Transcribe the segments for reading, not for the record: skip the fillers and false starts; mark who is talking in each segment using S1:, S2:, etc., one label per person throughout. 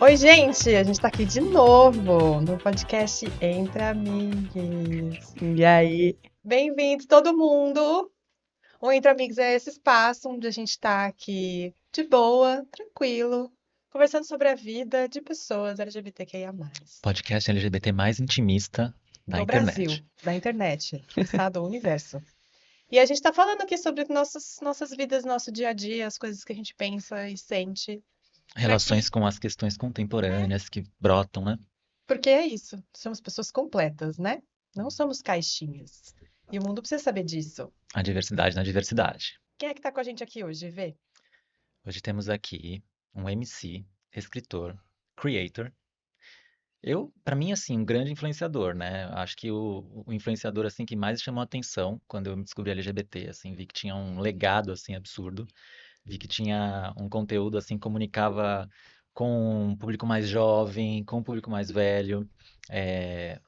S1: Oi, gente! A gente tá aqui de novo no podcast Entre Amigos.
S2: E aí?
S1: Bem-vindos, todo mundo! O Entre Amigos é esse espaço onde a gente tá aqui de boa, tranquilo, conversando sobre a vida de pessoas LGBTQIA+.
S3: Podcast LGBT mais intimista da
S1: Do Brasil,
S3: internet.
S1: da internet, quiçá do universo. E a gente tá falando aqui sobre nossas vidas, nosso dia a dia, as coisas que a gente pensa e sente. Pra quê?
S3: Relações com as questões contemporâneas que brotam, né?
S1: Porque é isso, somos pessoas completas, né? Não somos caixinhas. E o mundo precisa saber disso.
S3: A diversidade na diversidade.
S1: Quem é que tá com a gente aqui hoje, Vê?
S3: Hoje temos aqui um MC, escritor, creator. Para mim, assim, um grande influenciador, né? Acho que o influenciador, assim, que mais chamou a atenção quando eu me descobri LGBT, assim, vi que tinha um legado, assim, absurdo. Vi que tinha um conteúdo, assim, que comunicava com um público mais jovem, com um público mais velho. É,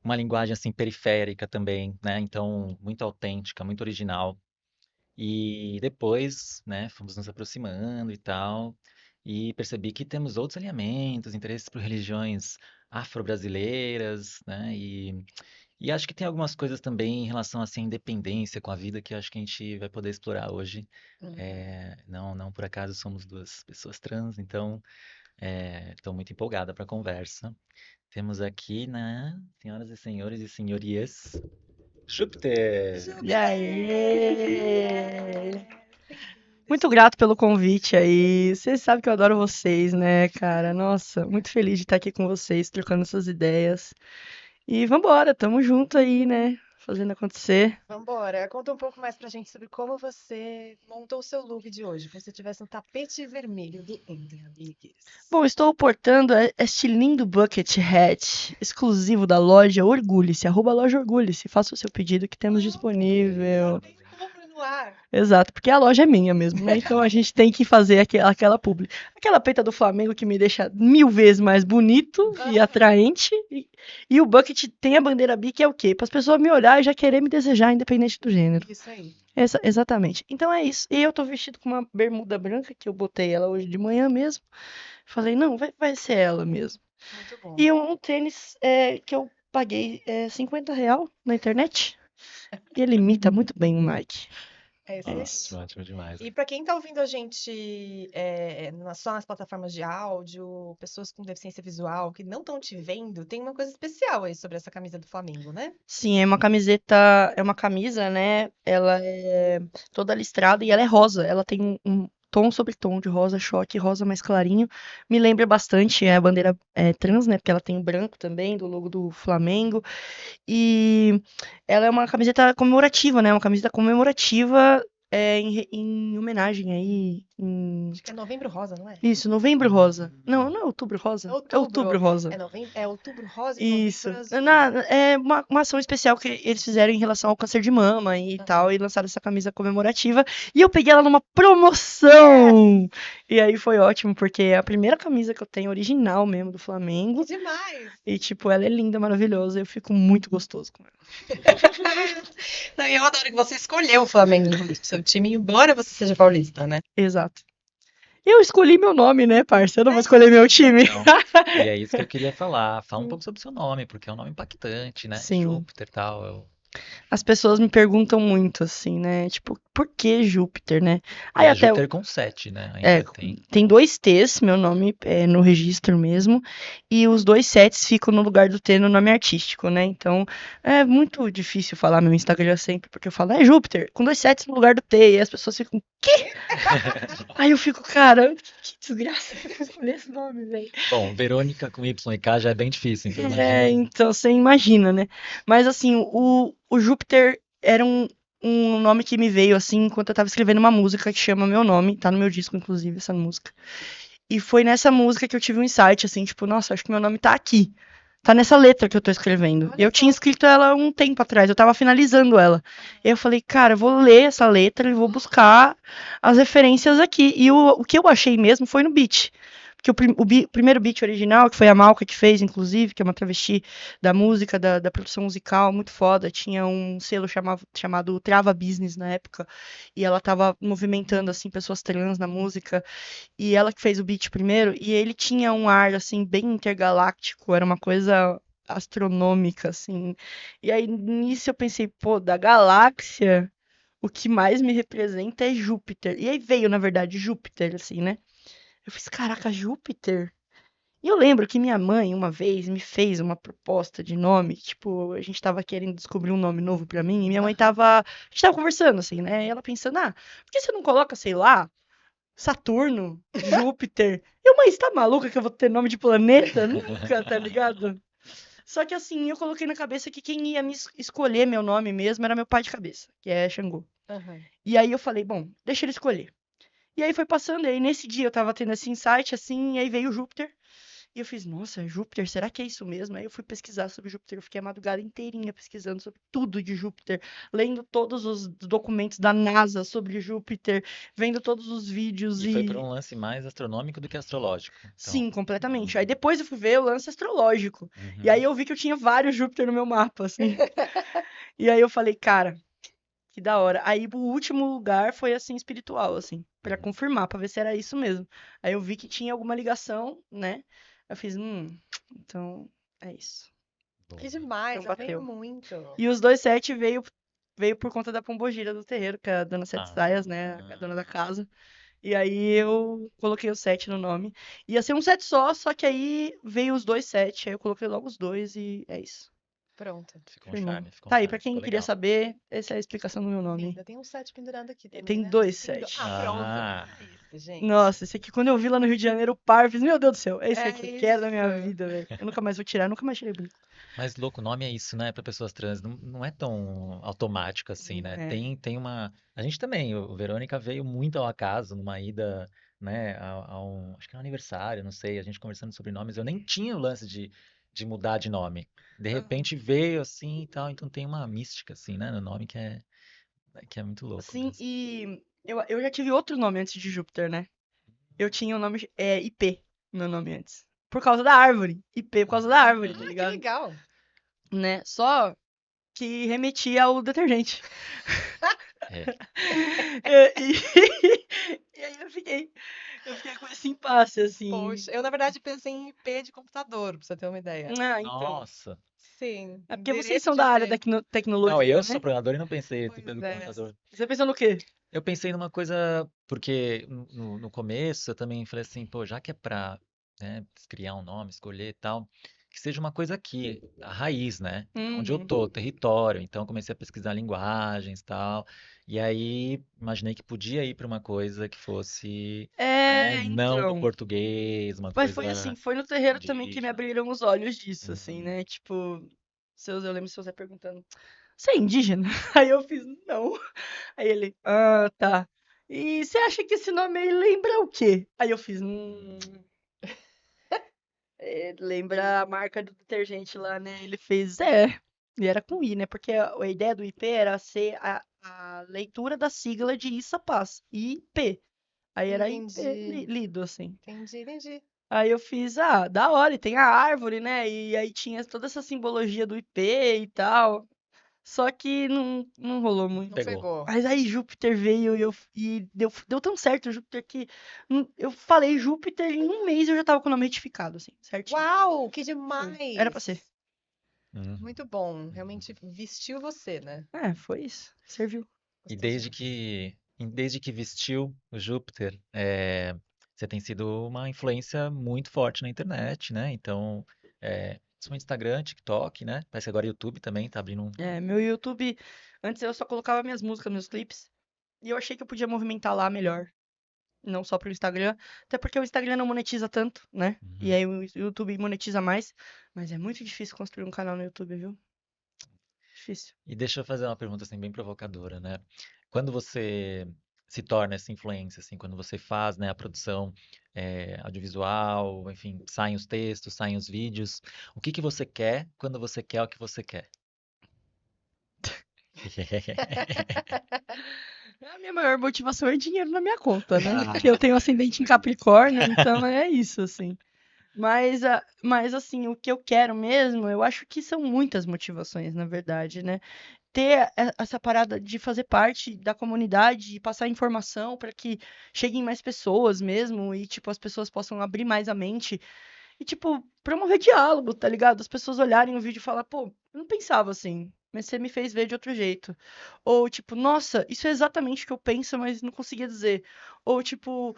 S3: uma linguagem assim periférica também, né? Então, muito autêntica, muito original. E depois, né, fomos nos aproximando e tal, e percebi que temos outros alinhamentos, interesses por religiões afro-brasileiras, né? E acho que tem algumas coisas também em relação assim, à independência com a vida que acho que a gente vai poder explorar hoje. Não por acaso somos duas pessoas trans, então estou muito empolgada para a conversa. Temos aqui, né, senhoras e senhores e senhorias, Júpiter!
S2: E aí? Muito grato pelo convite aí. Vocês sabem que eu adoro vocês, né, cara? Nossa, muito feliz de estar aqui com vocês, trocando essas ideias. E vambora, tamo junto aí, né? Fazendo acontecer.
S1: Vambora, conta um pouco mais pra gente sobre como você montou o seu look de hoje, como se estivesse no tapete vermelho do Entre Amigos.
S2: Bom, estou portando este lindo bucket hat exclusivo da loja Orgulhe-se, @loja Orgulhe-se. Faça o seu pedido que temos disponível.
S1: Tem compra no ar.
S2: Exato, porque a loja é minha mesmo, né? Então a gente tem que fazer aquela publi. Aquela peita do Flamengo que me deixa 1000 vezes mais bonito e atraente. E o bucket tem a bandeira bi, que é o quê? Para as pessoas me olhar e já querer me desejar, independente do gênero.
S1: Isso aí.
S2: Exatamente. Então é isso. E eu tô vestido com uma bermuda branca, que eu botei ela hoje de manhã mesmo. Falei, não, vai ser ela mesmo.
S1: Muito bom.
S2: E um tênis que eu paguei R$ 50 na internet. E ele imita muito bem o Nike.
S1: É isso.
S3: Ótimo demais.
S1: E para quem está ouvindo a gente só nas plataformas de áudio, pessoas com deficiência visual que não estão te vendo, tem uma coisa especial aí sobre essa camisa do Flamengo, né?
S2: Sim, é uma camiseta, é uma camisa, né? Ela é toda listrada e ela é rosa. Ela tem um tom sobre tom de rosa, choque, rosa mais clarinho. Me lembra bastante a bandeira trans, né? Porque ela tem o branco também, do logo do Flamengo. E ela é uma camiseta comemorativa, né? Uma camiseta comemorativa em homenagem aí.
S1: Acho que é Novembro Rosa, não é?
S2: Isso, Novembro Rosa. Não é Outubro Rosa. É Outubro Rosa.
S1: É Outubro Rosa e
S2: Isso.
S1: Novembro Azul.
S2: É uma ação especial que eles fizeram em relação ao câncer de mama e tal, e lançaram essa camisa comemorativa. E eu peguei ela numa promoção! E aí foi ótimo, porque é a primeira camisa que eu tenho, original mesmo, do Flamengo.
S1: Que demais!
S2: E, tipo, ela é linda, maravilhosa, e eu fico muito gostoso com ela.
S1: Não, e eu adoro que você escolheu o Flamengo no seu time, embora você seja paulista, né?
S2: Exato. Eu escolhi meu nome, né, parça? Eu não vou escolher meu time.
S3: Então, e é isso que eu queria falar. Fala um pouco sobre o seu nome, porque é um nome impactante, né?
S2: Sim.
S3: Júpiter e tal.
S2: As pessoas me perguntam muito, assim, né? Tipo, por que Júpiter, né?
S3: E é Júpiter com 7, né? Ainda
S2: tem 2 T's, meu nome no registro mesmo, e os 2 sets ficam no lugar do T no nome artístico, né? Então, é muito difícil falar meu Instagram sempre, porque eu falo, é Júpiter, com 2 sets no lugar do T, e as pessoas ficam, quê? Aí eu fico, cara, que desgraça, eu escolhi esse nome, velho.
S3: Bom, Verônica com Y e K já é bem difícil, então
S2: Então você imagina, né? Mas assim, o Júpiter era um nome que me veio assim enquanto eu tava escrevendo uma música que chama Meu Nome, tá no meu disco, inclusive, essa música. E foi nessa música que eu tive um insight, assim, tipo, nossa, acho que meu nome tá aqui. Tá nessa letra que eu tô escrevendo. Eu tinha escrito ela um tempo atrás, eu tava finalizando ela. E eu falei, cara, eu vou ler essa letra e vou buscar as referências aqui. E o que eu achei mesmo foi no beat. Porque o primeiro beat original, que foi a Malca que fez, inclusive, que é uma travesti da música, da produção musical, muito foda. Tinha um selo chamado Trava Business na época. E ela tava movimentando, assim, pessoas trans na música. E ela que fez o beat primeiro. E ele tinha um ar, assim, bem intergaláctico. Era uma coisa astronômica, assim. E aí, nisso eu pensei, pô, da galáxia, o que mais me representa é Júpiter. E aí veio, na verdade, Júpiter, assim, né? Eu fiz, caraca, Júpiter? E eu lembro que minha mãe, uma vez, me fez uma proposta de nome. Tipo, a gente tava querendo descobrir um nome novo pra mim. E minha mãe tava. A gente tava conversando, assim, né? E ela pensando, ah, por que você não coloca, sei lá, Saturno, Júpiter? Eu, mãe, você tá maluca que eu vou ter nome de planeta? Nunca, tá ligado? Só que assim, eu coloquei na cabeça que quem ia me escolher meu nome mesmo era meu pai de cabeça, que é Xangô.
S1: Aham.
S2: E aí eu falei, bom, deixa ele escolher. E aí foi passando, e aí nesse dia eu tava tendo esse insight, assim, e aí veio o Júpiter. E eu fiz, nossa, Júpiter, será que é isso mesmo? Aí eu fui pesquisar sobre Júpiter, eu fiquei a madrugada inteirinha pesquisando sobre tudo de Júpiter, lendo todos os documentos da NASA sobre Júpiter, vendo todos os vídeos
S3: E foi por
S2: e.
S3: um lance mais astronômico do que astrológico. Então,
S2: Sim, completamente. Aí
S3: uhum,
S2: depois eu fui ver o lance astrológico. E aí
S3: uhum,
S2: eu vi que eu tinha vários Júpiter no meu mapa, assim. E aí eu falei, cara, que da hora. Aí o último lugar foi assim espiritual, assim, pra
S3: uhum.
S2: confirmar, pra ver se era isso mesmo. Aí eu vi que tinha alguma ligação, né? Eu fiz, então é isso.
S1: Que
S3: Boa.
S1: demais,
S2: Então
S1: amei
S2: bateu.
S1: muito.
S2: E os dois sete veio por conta da pombogira do terreiro, que é a dona Sete
S3: Ah,
S2: Saias, né? A dona da casa. E aí eu coloquei o sete no nome. Ia ser um set só que aí veio os dois sete, aí eu coloquei logo os dois e é isso.
S1: Pronto.
S3: ficou um
S2: Firmou.
S3: charme, ficou um
S2: Tá aí, pra
S3: charme,
S2: quem
S3: ficou
S2: queria
S3: legal.
S2: saber, essa é a explicação do meu nome.
S1: Linda. Tem um set pendurado aqui também,
S2: Tem
S1: né?
S2: dois
S1: Ah,
S2: sete.
S1: pronto.
S3: Ah,
S1: É isso, gente.
S2: Nossa, esse aqui, quando eu vi lá no Rio de Janeiro, o par, eu fiz, meu Deus do céu, é esse
S1: É
S2: aqui, eu quero da minha
S1: isso.
S2: vida, velho. Eu nunca mais vou tirar, nunca mais tirei brinco.
S3: mas louco, o nome é isso, né? Para pessoas trans, não é tão automático assim, né?
S2: É.
S3: Tem uma. A gente também, o Verônica veio muito ao acaso numa ida, né? Acho que é um aniversário, não sei, a gente conversando sobre nomes. Eu nem tinha o lance de mudar de nome. De repente veio assim e tal, então tem uma mística assim, né? No nome que é muito louco
S2: Sim,
S3: mesmo.
S2: e eu já tive outro nome antes de Júpiter, né? Eu tinha o nome IP, meu nome antes. Por causa da árvore. IP por causa da árvore, tá
S1: Ah, que
S2: ligado?
S1: legal.
S2: Né? Só que remetia ao detergente.
S3: É.
S2: E, e aí eu fiquei com esse impasse, assim.
S1: Poxa, eu na verdade pensei em IP de computador, pra você ter uma ideia.
S2: Ah, então.
S3: Nossa.
S1: Sim,
S2: É porque vocês
S1: direito
S2: são
S1: de
S2: da área
S1: IP.
S3: Não, e
S2: tecnológica,
S3: eu sou
S2: né?
S3: programador e não pensei
S1: Pois
S3: pelo
S1: é.
S3: computador.
S2: Você pensou no quê?
S3: Eu pensei numa coisa, porque no começo eu também falei assim, pô, já que é pra, né, criar um nome, escolher e tal, que seja uma coisa aqui, a raiz, né? Onde eu
S2: Uhum.
S3: tô, território. Então eu comecei a pesquisar linguagens e tal. E aí imaginei que podia ir pra uma coisa que fosse, né,
S2: É,
S3: não do
S2: então.
S3: português, uma
S2: Mas foi assim,
S3: coisa
S2: foi no terreiro também que me
S3: indígena.
S2: abriram os olhos disso, assim,
S3: Uhum.
S2: né? Tipo, eu lembro se você perguntando, você é indígena? Aí eu fiz, não. Aí ele, ah, tá. E você acha que esse nome aí lembra o quê? Aí eu fiz, lembra a marca do detergente lá, né? Ele fez, e era com I, né? Porque a ideia do IP era ser a leitura da sigla de Issa Paz, IP. Aí era IP
S1: Entendi.
S2: lido, assim.
S1: Entendi.
S2: Aí eu fiz, da hora, e tem a árvore, né? E aí tinha toda essa simbologia do IP e tal. Só que não rolou
S3: Não
S1: Não
S2: muito.
S3: pegou.
S1: pegou.
S2: Mas aí Júpiter veio e deu tão certo o Júpiter que eu falei Júpiter e em um mês eu já tava com o nome retificado, assim, certinho.
S1: Uau, que
S2: Foi. Era pra ser.
S1: demais!
S3: Uhum.
S1: Muito bom. Realmente vestiu você, né?
S2: É, foi isso. Serviu.
S3: E
S1: Gostei demais.
S3: desde que vestiu o Júpiter, você tem sido uma influência muito forte na internet, né? Então, principalmente Instagram, TikTok, né? Parece que agora YouTube também tá abrindo um.
S2: É, meu YouTube, antes eu só colocava minhas músicas, meus clipes, e eu achei que eu podia movimentar lá melhor. Não só pro Instagram, até porque o Instagram não monetiza tanto, né? E
S3: Uhum.
S2: aí o YouTube monetiza mais, mas é muito difícil construir um canal no YouTube, viu? Difícil.
S3: E deixa eu fazer uma pergunta assim bem provocadora, né? Quando você se torna essa influência, assim, quando você faz, né, a produção audiovisual, enfim, saem os textos, saem os vídeos, o que que você quer quando você quer o que você quer?
S2: A minha maior motivação é dinheiro na minha conta, né?
S3: Ah,
S2: Porque eu tenho ascendente em Capricórnio, então é isso, assim. Mas assim, o que eu quero mesmo, eu acho que são muitas motivações, na verdade, né? Ter essa parada de fazer parte da comunidade e passar informação para que cheguem mais pessoas mesmo e, tipo, as pessoas possam abrir mais a mente e, tipo, promover diálogo, tá ligado? As pessoas olharem o vídeo e falar, pô, eu não pensava assim, mas você me fez ver de outro jeito. Ou, tipo, nossa, isso é exatamente o que eu penso, mas não conseguia dizer. Ou, tipo,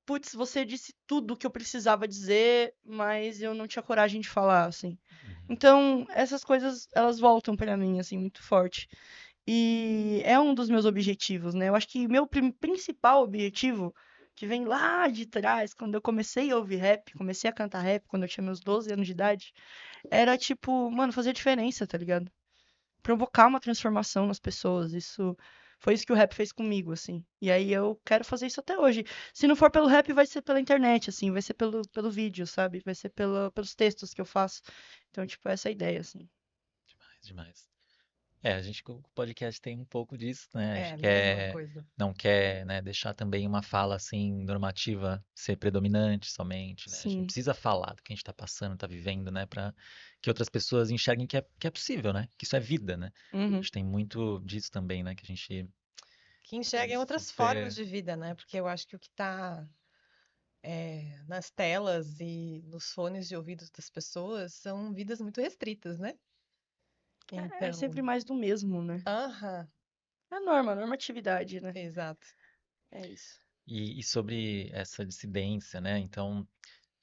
S2: putz, você disse tudo o que eu precisava dizer, mas eu não tinha coragem de falar, assim.
S3: uhum.
S2: Então, essas coisas, elas voltam pra mim, assim, muito forte. E é um dos meus objetivos, né? Eu acho que meu principal objetivo, que vem lá de trás, quando eu comecei a ouvir rap, comecei a cantar rap quando eu tinha meus 12 anos de idade, era tipo, mano, fazer diferença, tá ligado? Provocar uma transformação nas pessoas. Isso foi isso que o rap fez comigo, assim. E aí eu quero fazer isso até hoje. Se não for pelo rap, vai ser pela internet, assim, vai ser pelo vídeo, sabe? Vai ser pelos textos que eu faço. Então, tipo, essa é a ideia, assim.
S3: Demais, demais. É, a gente com o podcast tem um pouco disso, né? A gente
S1: É, mesma
S3: quer,
S1: coisa.
S3: não quer, né, deixar também uma fala assim normativa ser predominante somente, né? A gente não
S2: Sim.
S3: precisa falar do que a gente está passando, está vivendo, né, para que outras pessoas enxerguem que é possível, né? Que isso é vida, né? A
S2: Uhum.
S3: gente tem muito disso também, né? Que a gente
S1: Que
S3: é
S1: enxerguem outras formas
S3: super.
S1: de vida, né? Porque eu acho que o que está nas telas e nos fones de ouvido das pessoas são vidas muito restritas, né?
S2: É sempre
S1: Então,
S2: mais do mesmo, né?
S1: aham,
S2: É a norma, a normatividade, né?
S1: exato.
S2: É isso.
S3: E sobre essa dissidência, né? Então,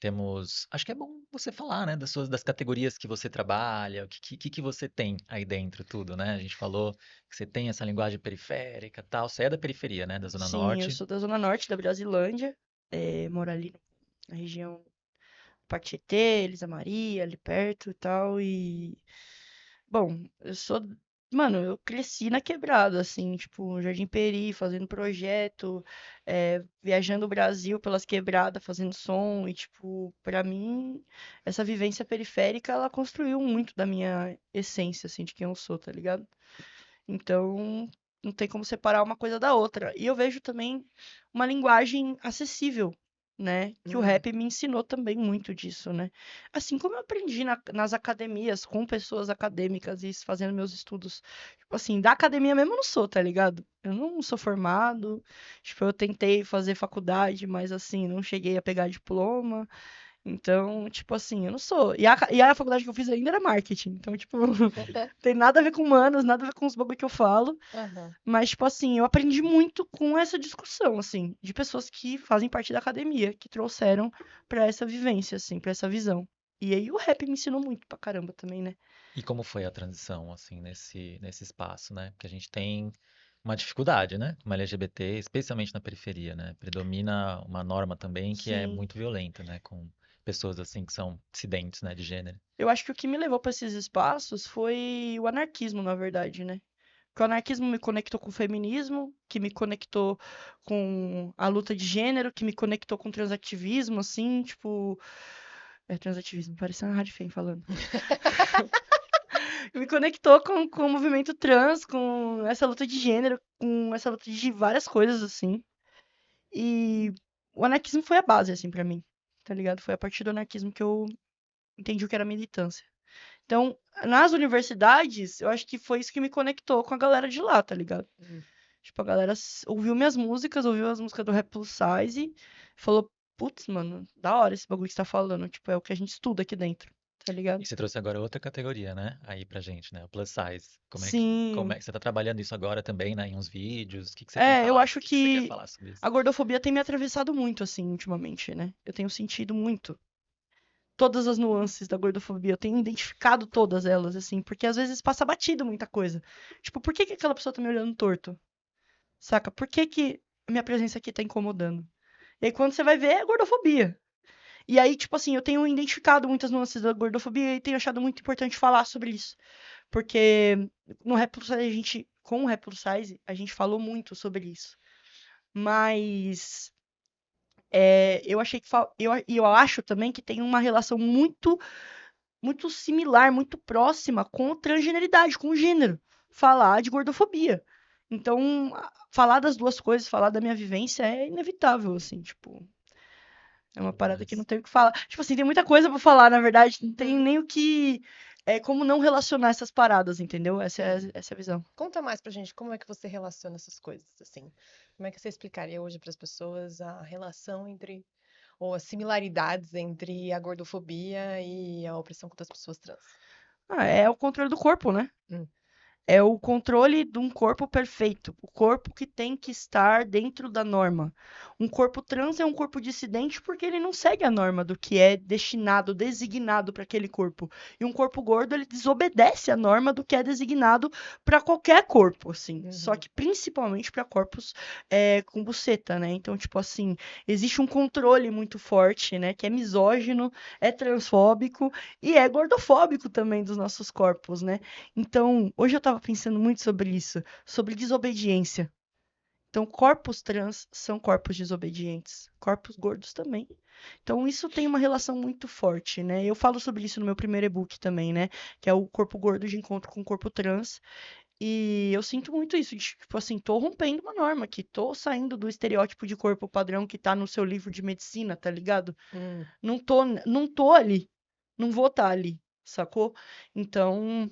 S3: temos. Acho que é bom você falar, né, das categorias que você trabalha, o que você tem aí dentro, tudo, né? A gente falou que você tem essa linguagem periférica, tal. Você é da periferia, né, da Zona
S2: Sim, eu
S3: Norte.
S2: sou da Zona Norte da Brasilândia, moro ali na região Parque Tietê, Elisa Maria, ali perto e tal, e bom, eu sou. Mano, eu cresci na quebrada, assim, tipo, Jardim Peri, fazendo projeto, viajando o Brasil pelas quebradas, fazendo som, e, tipo, pra mim, essa vivência periférica, ela construiu muito da minha essência, assim, de quem eu sou, tá ligado? Então, não tem como separar uma coisa da outra. E eu vejo também uma linguagem acessível, né? Que o
S1: Hum.
S2: rap me ensinou também muito disso, né? Assim como eu aprendi nas academias, com pessoas acadêmicas e fazendo meus estudos. Tipo assim, da academia mesmo eu não sou, tá ligado? Eu não sou formado. Tipo, eu tentei fazer faculdade, mas assim, não cheguei a pegar diploma. Então, tipo assim, eu não sou. E a faculdade que eu fiz ainda era marketing. Então, tipo, tem nada a ver com humanos, nada a ver com os bagulho que eu falo.
S1: Aham.
S2: Mas, tipo assim, eu aprendi muito com essa discussão, assim, de pessoas que fazem parte da academia, que trouxeram pra essa vivência, assim, pra essa visão. E aí o rap me ensinou muito pra caramba também, né?
S3: E como foi a transição, assim, nesse espaço, né? Porque a gente tem uma dificuldade, né? Como LGBT, especialmente na periferia, né? Predomina uma norma também que é
S2: Sim.
S3: muito violenta, né? Com pessoas, assim, que são dissidentes, né? De gênero.
S2: Eu acho que o que me levou pra esses espaços foi o anarquismo, na verdade, né? Porque o anarquismo me conectou com o feminismo, que me conectou com a luta de gênero, que me conectou com o transativismo, assim, tipo. É, transativismo, parece uma rádio fem falando. Me conectou com o movimento trans, com essa luta de gênero, com essa luta de várias coisas, assim. E o anarquismo foi a base, assim, pra mim, tá ligado? Foi a partir do anarquismo que eu entendi o que era militância. Então, nas universidades, eu acho que foi isso que me conectou com a galera de lá, tá ligado?
S1: Hum.
S2: Tipo, a galera ouviu minhas músicas, ouviu as músicas do Rap Plus Size, falou, putz, mano, da hora esse bagulho que você tá falando. Tipo, é o que a gente estuda aqui dentro, tá
S3: E
S2: ligado?
S3: você trouxe agora outra categoria, né? Aí pra gente, né? O plus size. Como é
S2: Sim.
S3: que você tá trabalhando isso agora também, né? Em uns vídeos? O que que você tem
S2: É, eu
S3: falado? O
S2: acho
S3: que que você quer
S2: que
S3: falar sobre isso?
S2: a gordofobia tem me atravessado muito, assim, ultimamente, né? Eu tenho sentido muito todas as nuances da gordofobia. Eu tenho identificado todas elas, assim, porque às vezes passa batido muita coisa. Tipo, por que que aquela pessoa tá me olhando torto? Saca? Por que que a minha presença aqui tá incomodando? E aí, quando você vai ver, é gordofobia. E aí, tipo assim, eu tenho identificado muitas nuances da gordofobia e tenho achado muito importante falar sobre isso. Porque no Rap Plus Size, com o Rap Plus Size, a gente falou muito sobre isso. Mas eu achei que eu acho também que tem uma relação muito similar, muito próxima com transgeneridade, com o gênero. Falar de gordofobia. Então, falar das duas coisas, falar da minha vivência é inevitável, assim, tipo, é uma parada que não
S3: Mas,
S2: tem o que falar. Tipo assim, tem muita coisa pra falar, na verdade, não tem
S1: Hum,
S2: nem o que. É como não relacionar essas paradas, entendeu?
S1: sim.
S2: Essa é a visão.
S1: Conta mais pra gente como é que você relaciona essas coisas, assim. Como é que você explicaria hoje para as pessoas a relação entre, ou as similaridades entre a gordofobia e a opressão contra as pessoas trans?
S2: Ah, é o controle do corpo, né?
S1: Hum,
S2: É o controle de um corpo perfeito, o corpo que tem que estar dentro da norma. Um corpo trans é um corpo dissidente porque ele não segue a norma do que é destinado, designado para aquele corpo. E um corpo gordo, ele desobedece a norma do que é designado para qualquer corpo, assim. Só
S1: uhum,
S2: que principalmente para corpos com buceta, né? Então, tipo assim, existe um controle muito forte, né? Que é misógino, é transfóbico e é gordofóbico também dos nossos corpos, né? Então, hoje eu estava pensando muito sobre isso, sobre desobediência. Então, corpos trans são corpos desobedientes, corpos gordos também. Então, isso tem uma relação muito forte, né? Eu falo sobre isso no meu primeiro e-book também, né? Que é o corpo gordo de encontro com o corpo trans. E eu sinto muito isso, de, tipo assim, tô rompendo uma norma aqui, tô saindo do estereótipo de corpo padrão que tá no seu livro de medicina, tá ligado?
S1: hum.
S2: Não tô ali, não vou estar ali, sacou? Então,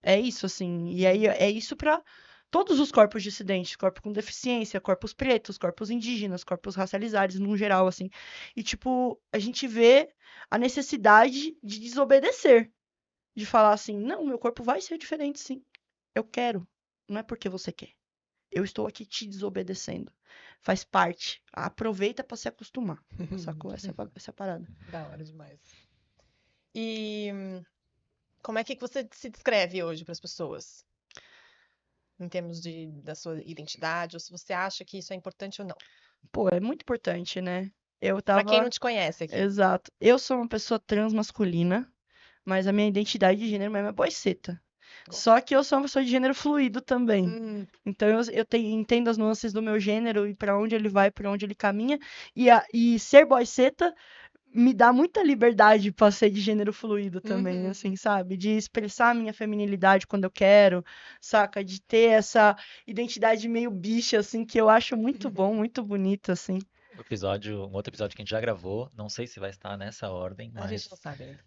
S2: é isso, assim. E aí é isso para todos os corpos dissidentes, corpo com deficiência, corpos pretos, corpos indígenas, corpos racializados, no geral, assim. E, tipo, a gente vê a necessidade de desobedecer, de falar assim, não, meu corpo vai ser diferente, sim. Eu quero. Não é porque você quer. Eu estou aqui te desobedecendo. Faz parte. Aproveita para se acostumar. Sacou? Essa é a parada.
S1: Da hora demais. E como é que você se descreve hoje para as pessoas? Em termos da sua identidade, ou se você acha que isso é importante ou não.
S2: Pô, é muito importante, né? Eu
S1: Para quem não
S2: tava.
S1: te conhece aqui.
S2: Exato. Eu sou uma pessoa trans masculina, mas a minha identidade de gênero mesmo é boiceta. Só
S1: Gosto.
S2: que eu sou uma pessoa de gênero fluido também.
S1: Hum,
S2: Então entendo as nuances do meu gênero e para onde ele vai, para onde ele caminha. E ser boiceta me dá muita liberdade para ser de gênero fluido também,
S1: uhum.
S2: assim, sabe? De expressar a minha feminilidade quando eu quero, saca? De ter essa identidade meio bicha, assim, que eu acho muito bom, muito bonito, assim.
S3: um outro episódio que a gente já gravou, não sei se vai estar nessa ordem,
S1: A gente não
S3: mas
S1: sabe ainda.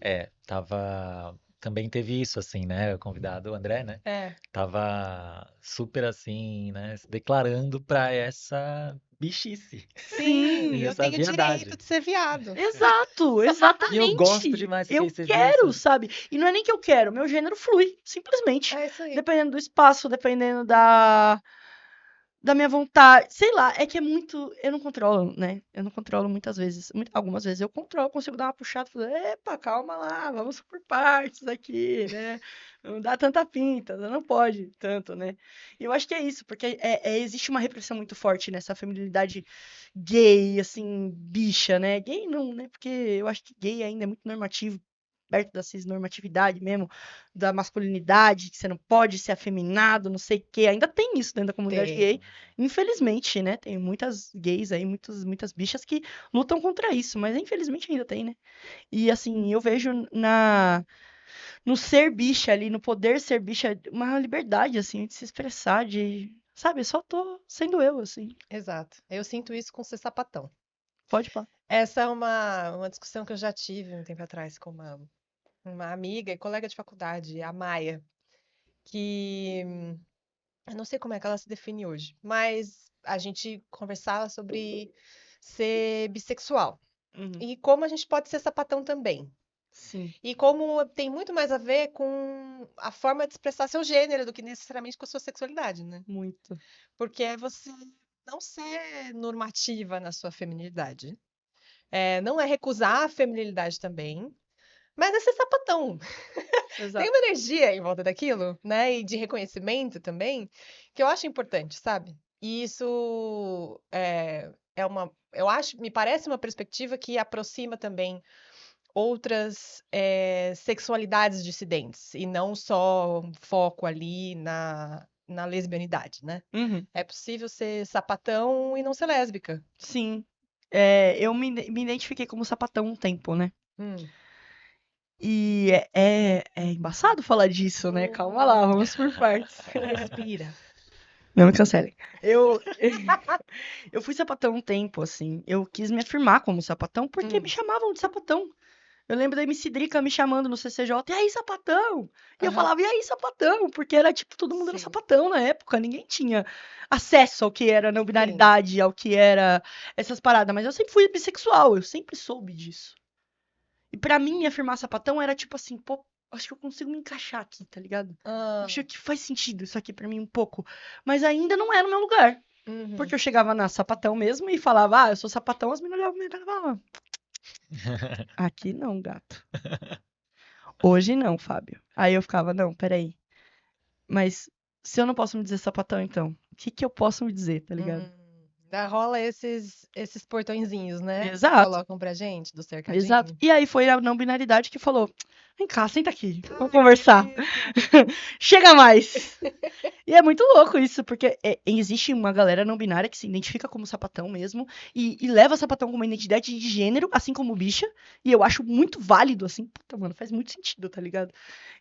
S3: também teve isso, assim, né? O convidado, o André, né?
S1: É.
S3: Tava super assim, né? Se declarando pra essa bichice,
S1: Sim, eu
S3: essa
S1: tenho direito
S3: viadagem.
S1: de ser viado.
S2: Exato,
S3: E eu gosto
S2: exatamente.
S3: demais que
S2: Eu
S3: fez você viu
S2: quero,
S3: isso.
S2: sabe? E não é nem que eu quero, meu gênero flui, simplesmente.
S1: É isso aí.
S2: Dependendo do espaço, dependendo da minha vontade. Sei lá, é que é muito. Eu não controlo, né? Eu não controlo muitas vezes. Algumas vezes eu controlo, consigo dar uma puxada e falar, epa, calma lá, vamos por partes aqui, né? Não dá tanta pinta, não pode tanto, né? E eu acho que é isso, porque existe uma repressão muito forte nessa feminilidade gay, assim, bicha, né? Gay não, né? Porque eu acho que gay ainda é muito normativo, perto da cisnormatividade mesmo, da masculinidade, que você não pode ser afeminado, não sei o quê. Ainda tem isso dentro da comunidade
S1: Tem.
S2: gay, infelizmente, né? Tem muitas gays aí, muitas bichas que lutam contra isso, mas infelizmente ainda tem, né? E assim, eu vejo no ser bicha ali, no poder ser bicha, uma liberdade, assim, de se expressar, de. Sabe, eu só tô sendo eu, assim.
S1: Exato. Eu sinto isso com ser sapatão.
S2: Pode pá.
S1: Essa é uma discussão que eu já tive um tempo atrás com uma amiga e colega de faculdade, a Maia, que eu não sei como é que ela se define hoje, mas a gente conversava sobre ser bissexual
S2: Uhum.
S1: e como a gente pode ser sapatão também.
S2: Sim,
S1: E como tem muito mais a ver com a forma de expressar seu gênero do que necessariamente com a sua sexualidade, né?
S2: muito.
S1: Porque é você não ser normativa na sua feminilidade. É, não é recusar a feminilidade também, mas é ser sapatão. Tem
S2: Exato.
S1: uma energia em volta daquilo, né? E de reconhecimento também, que eu acho importante, sabe? E isso eu acho, me parece uma perspectiva que aproxima também outras sexualidades dissidentes e não só um foco ali na lesbianidade, né?
S2: Uhum.
S1: É possível ser sapatão e não ser lésbica.
S2: Sim. Eu me identifiquei como sapatão um tempo, né?
S1: Hum.
S2: E é embaçado falar disso, né? Calma lá, vamos por partes.
S1: Respira.
S2: Não me cancelem. Eu, eu fui sapatão um tempo, assim. Eu quis me afirmar como sapatão porque me
S1: Hum,
S2: chamavam de sapatão. Eu lembro da MC Drica me chamando no CCJ, e aí, sapatão? E eu
S1: aham,
S2: falava, e aí, sapatão? Porque era tipo, todo mundo era
S1: sim,
S2: sapatão na época, ninguém tinha acesso ao que era não
S1: sim.
S2: binaridade, ao que era essas paradas. Mas eu sempre fui bissexual, eu sempre soube disso. E pra mim, me afirmar sapatão era tipo assim, pô, acho que eu consigo me encaixar aqui, tá ligado?
S1: Ah,
S2: Acho que faz sentido isso aqui pra mim um pouco. Mas ainda não era o meu lugar.
S1: uhum.
S2: Porque eu chegava na sapatão mesmo e falava, eu sou sapatão, as meninas olhavam pra mim e falavam, aqui não, gato. Hoje não, Fábio. Aí eu ficava, não, peraí. Mas se eu não posso me dizer sapatão, então, o que que eu posso me dizer, tá ligado?
S1: Ainda rola esses portõezinhos, né? Que
S2: Exato.
S1: colocam pra gente, do
S2: Exato.
S1: cercadinho.
S2: E aí foi a não binaridade que falou: vem cá, senta aqui, vamos
S1: Ai, que
S2: conversar.
S1: delícia!
S2: Chega mais. E é muito louco isso, porque existe uma galera não binária que se identifica como sapatão mesmo e leva sapatão como uma identidade de gênero, assim como bicha. E eu acho muito válido, assim. Puta, mano, faz muito sentido, tá ligado?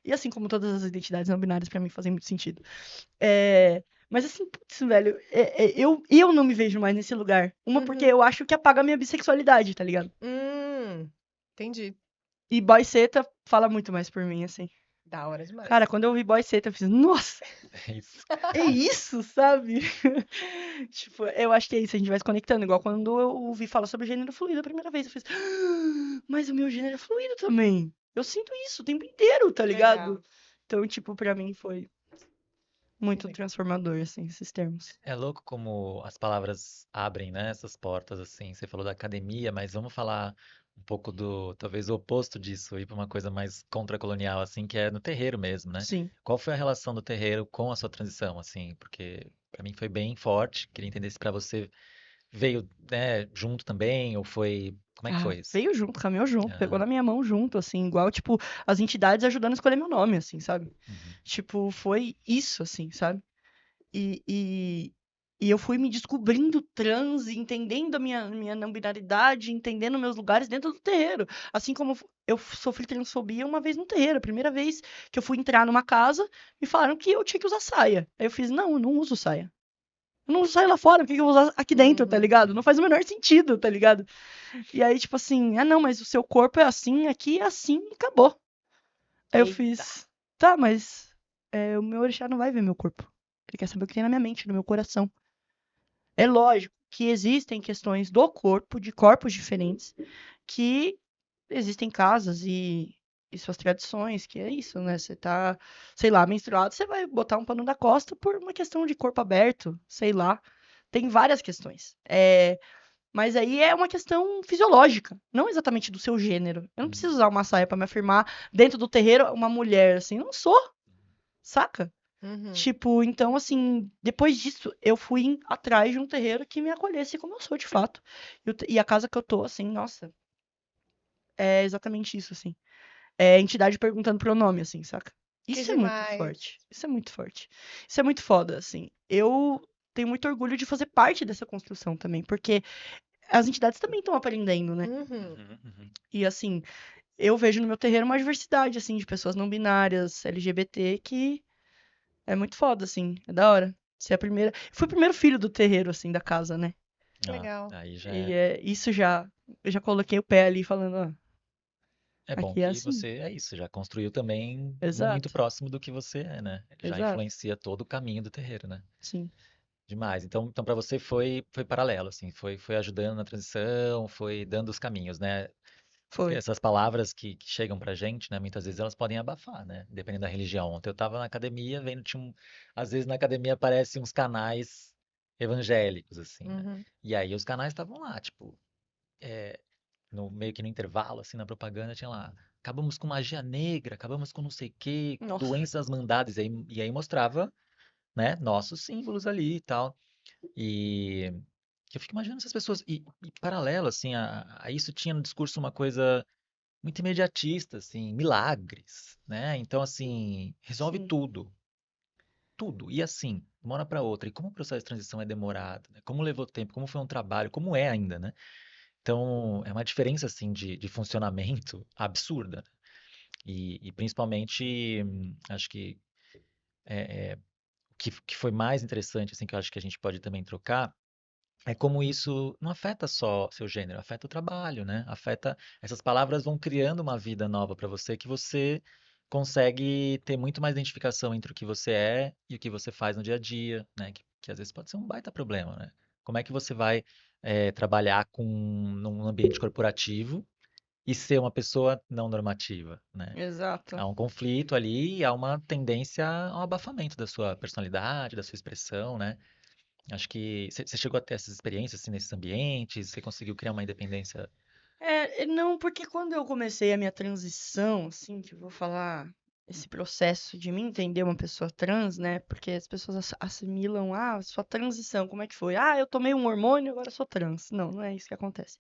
S2: E assim como todas as identidades não binárias pra mim fazem muito sentido. Mas assim, putz, velho, eu não me vejo mais nesse lugar. Uma porque
S1: Uhum.
S2: eu acho que apaga a minha bissexualidade, tá ligado?
S1: Entendi.
S2: E boy seta fala muito mais por mim, assim.
S1: Da hora
S2: Cara,
S1: demais.
S2: quando eu vi boy seta, eu fiz, nossa,
S3: É isso.
S2: é isso, sabe? Tipo, eu acho que é isso, a gente vai se conectando. Igual quando eu ouvi falar sobre gênero fluido a primeira vez, eu fiz, mas o meu gênero é fluido também. Eu sinto isso o tempo inteiro, tá
S1: Que
S2: ligado?
S1: legal.
S2: Então, tipo, pra mim foi
S1: Que
S2: muito
S1: legal.
S2: transformador, assim, esses termos.
S3: É louco como as palavras abrem, né, essas portas assim. Você falou da academia, mas vamos falar um pouco do, talvez o oposto disso, ir para uma coisa mais contracolonial assim, que é no terreiro mesmo, né?
S2: Sim.
S3: Qual foi a relação do terreiro com a sua transição assim? Porque para mim foi bem forte. Queria entender se para você veio, né, junto também ou foi, como é que
S2: Ah,
S3: foi isso?
S2: veio junto, caminhou junto, pegou
S3: Aham,
S2: na minha mão junto, assim, igual, tipo, as entidades ajudando a escolher meu nome, assim, sabe?
S3: uhum,
S2: Tipo, foi isso, assim, sabe? E, e, e eu fui me descobrindo trans, e entendendo a minha não binaridade, entendendo meus lugares dentro do terreiro. Assim como eu sofri transfobia uma vez no terreiro. A primeira vez que eu fui entrar numa casa, me falaram que eu tinha que usar saia. Aí eu fiz, não, eu não uso saia. Eu não uso saia lá fora, por que que eu vou usar aqui dentro, tá
S1: Uhum.
S2: ligado? Não faz o menor sentido, tá ligado? E aí, tipo assim, ah, não, mas o seu corpo é assim, aqui é assim, e acabou. Aí eu
S1: Eita.
S2: fiz, tá, mas o meu orixá não vai ver meu corpo. Ele quer saber o que tem na minha mente, no meu coração. É lógico que existem questões do corpo, de corpos diferentes, que existem casas e suas tradições, que é isso, né? Você tá, sei lá, menstruado, você vai botar um pano da costa por uma questão de corpo aberto, sei lá. Tem várias questões. Mas aí é uma questão fisiológica, não exatamente do seu gênero. Eu não preciso
S3: uhum.
S2: usar uma saia pra me afirmar dentro do terreiro uma mulher, assim. Eu não sou, saca?
S1: Uhum.
S2: Tipo, então, assim, depois disso, eu fui atrás de um terreiro que me acolhesse como eu sou, de fato. E a casa que eu tô, assim, nossa, é exatamente isso, assim. É a entidade perguntando pro nome, assim, saca?
S1: Que
S2: Isso é muito
S1: demais.
S2: forte. Isso é muito forte. Isso é muito foda, assim. Eu tenho muito orgulho de fazer parte dessa construção também, porque as entidades também estão aprendendo, né?
S1: Uhum.
S3: Uhum, uhum.
S2: E, assim, eu vejo no meu terreiro uma diversidade, assim, de pessoas não binárias, LGBT, que é muito foda, assim. É da hora. Você é a primeira. Eu fui o primeiro filho do terreiro, assim, da casa, né?
S1: Que
S3: Ah,
S1: legal.
S3: aí já
S2: E
S3: é.
S2: isso já. Eu já coloquei o pé ali falando, ó,
S3: É bom
S2: aqui é
S3: que
S2: assim.
S3: você é isso, já construiu também muito
S2: Exato.
S3: próximo do que você é, né? Ele já
S2: Exato.
S3: influencia todo o caminho do terreiro, né?
S2: Sim.
S3: Demais. Então para você foi paralelo, assim, foi ajudando na transição, foi dando os caminhos, né? Porque
S2: Foi.
S3: essas palavras que chegam pra gente, né? Muitas vezes elas podem abafar, né? Dependendo da religião. Ontem eu tava na academia vendo, às vezes na academia aparecem uns canais evangélicos, assim, né?
S1: Uhum.
S3: E aí os canais estavam lá, tipo, no meio que no intervalo, assim, na propaganda, tinha lá, acabamos com magia negra, acabamos com não sei o quê,
S2: Nossa.
S3: doenças mandadas, e aí mostrava, né, nossos símbolos ali e tal. E eu fico imaginando essas pessoas, e paralelo, assim, a isso tinha no discurso uma coisa muito imediatista, assim, milagres, né? Então, assim, resolve
S2: Sim.
S3: tudo, tudo. E assim, de uma hora para outra. E como o processo de transição é demorado, né? Como levou tempo, como foi um trabalho, como é ainda, né? Então, é uma diferença, assim, de funcionamento absurda, né? E principalmente, acho que que foi mais interessante, assim, que eu acho que a gente pode também trocar, é como isso não afeta só seu gênero, afeta o trabalho, né? Afeta, essas palavras vão criando uma vida nova para você que você consegue ter muito mais identificação entre o que você é e o que você faz no dia a dia, né? Que às vezes pode ser um baita problema, né? Como é que você vai trabalhar num ambiente corporativo e ser uma pessoa não normativa, né?
S2: Exato.
S3: Há um conflito ali, há uma tendência ao abafamento da sua personalidade, da sua expressão, né? Acho que você chegou a ter essas experiências assim, nesses ambientes, você conseguiu criar uma independência.
S2: Não, porque quando eu comecei a minha transição, assim, que eu vou falar, esse processo de me entender uma pessoa trans, né? Porque as pessoas assimilam, sua transição, como é que foi? Eu tomei um hormônio, agora eu sou trans. Não, não é isso que acontece.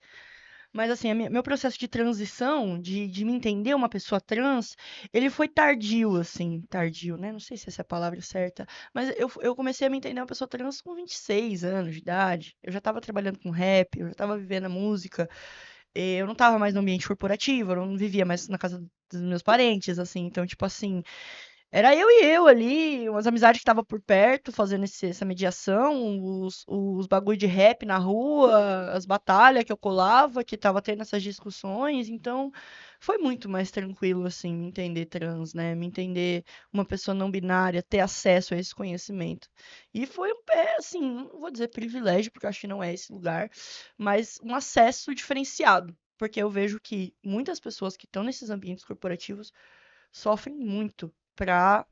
S2: Mas assim, meu processo de transição, de me entender uma pessoa trans, ele foi tardio, assim, tardio, né? Não sei se essa é a palavra certa, mas eu comecei a me entender uma pessoa trans com 26 anos de idade. Eu já estava trabalhando com rap, eu já estava vivendo a música, eu não estava mais no ambiente corporativo, eu não vivia mais na casa dos meus parentes, assim, então, tipo assim, era eu e eu ali, umas amizades que estavam por perto, fazendo essa mediação, os bagulho de rap na rua, as batalhas que eu colava, que tava tendo essas discussões. Então, foi muito mais tranquilo, assim, me entender trans, né? Me entender uma pessoa não binária, ter acesso a esse conhecimento. E foi um pé, assim, não vou dizer privilégio, porque eu acho que não é esse lugar, mas um acesso diferenciado. Porque eu vejo que muitas pessoas que estão nesses ambientes corporativos sofrem muito pra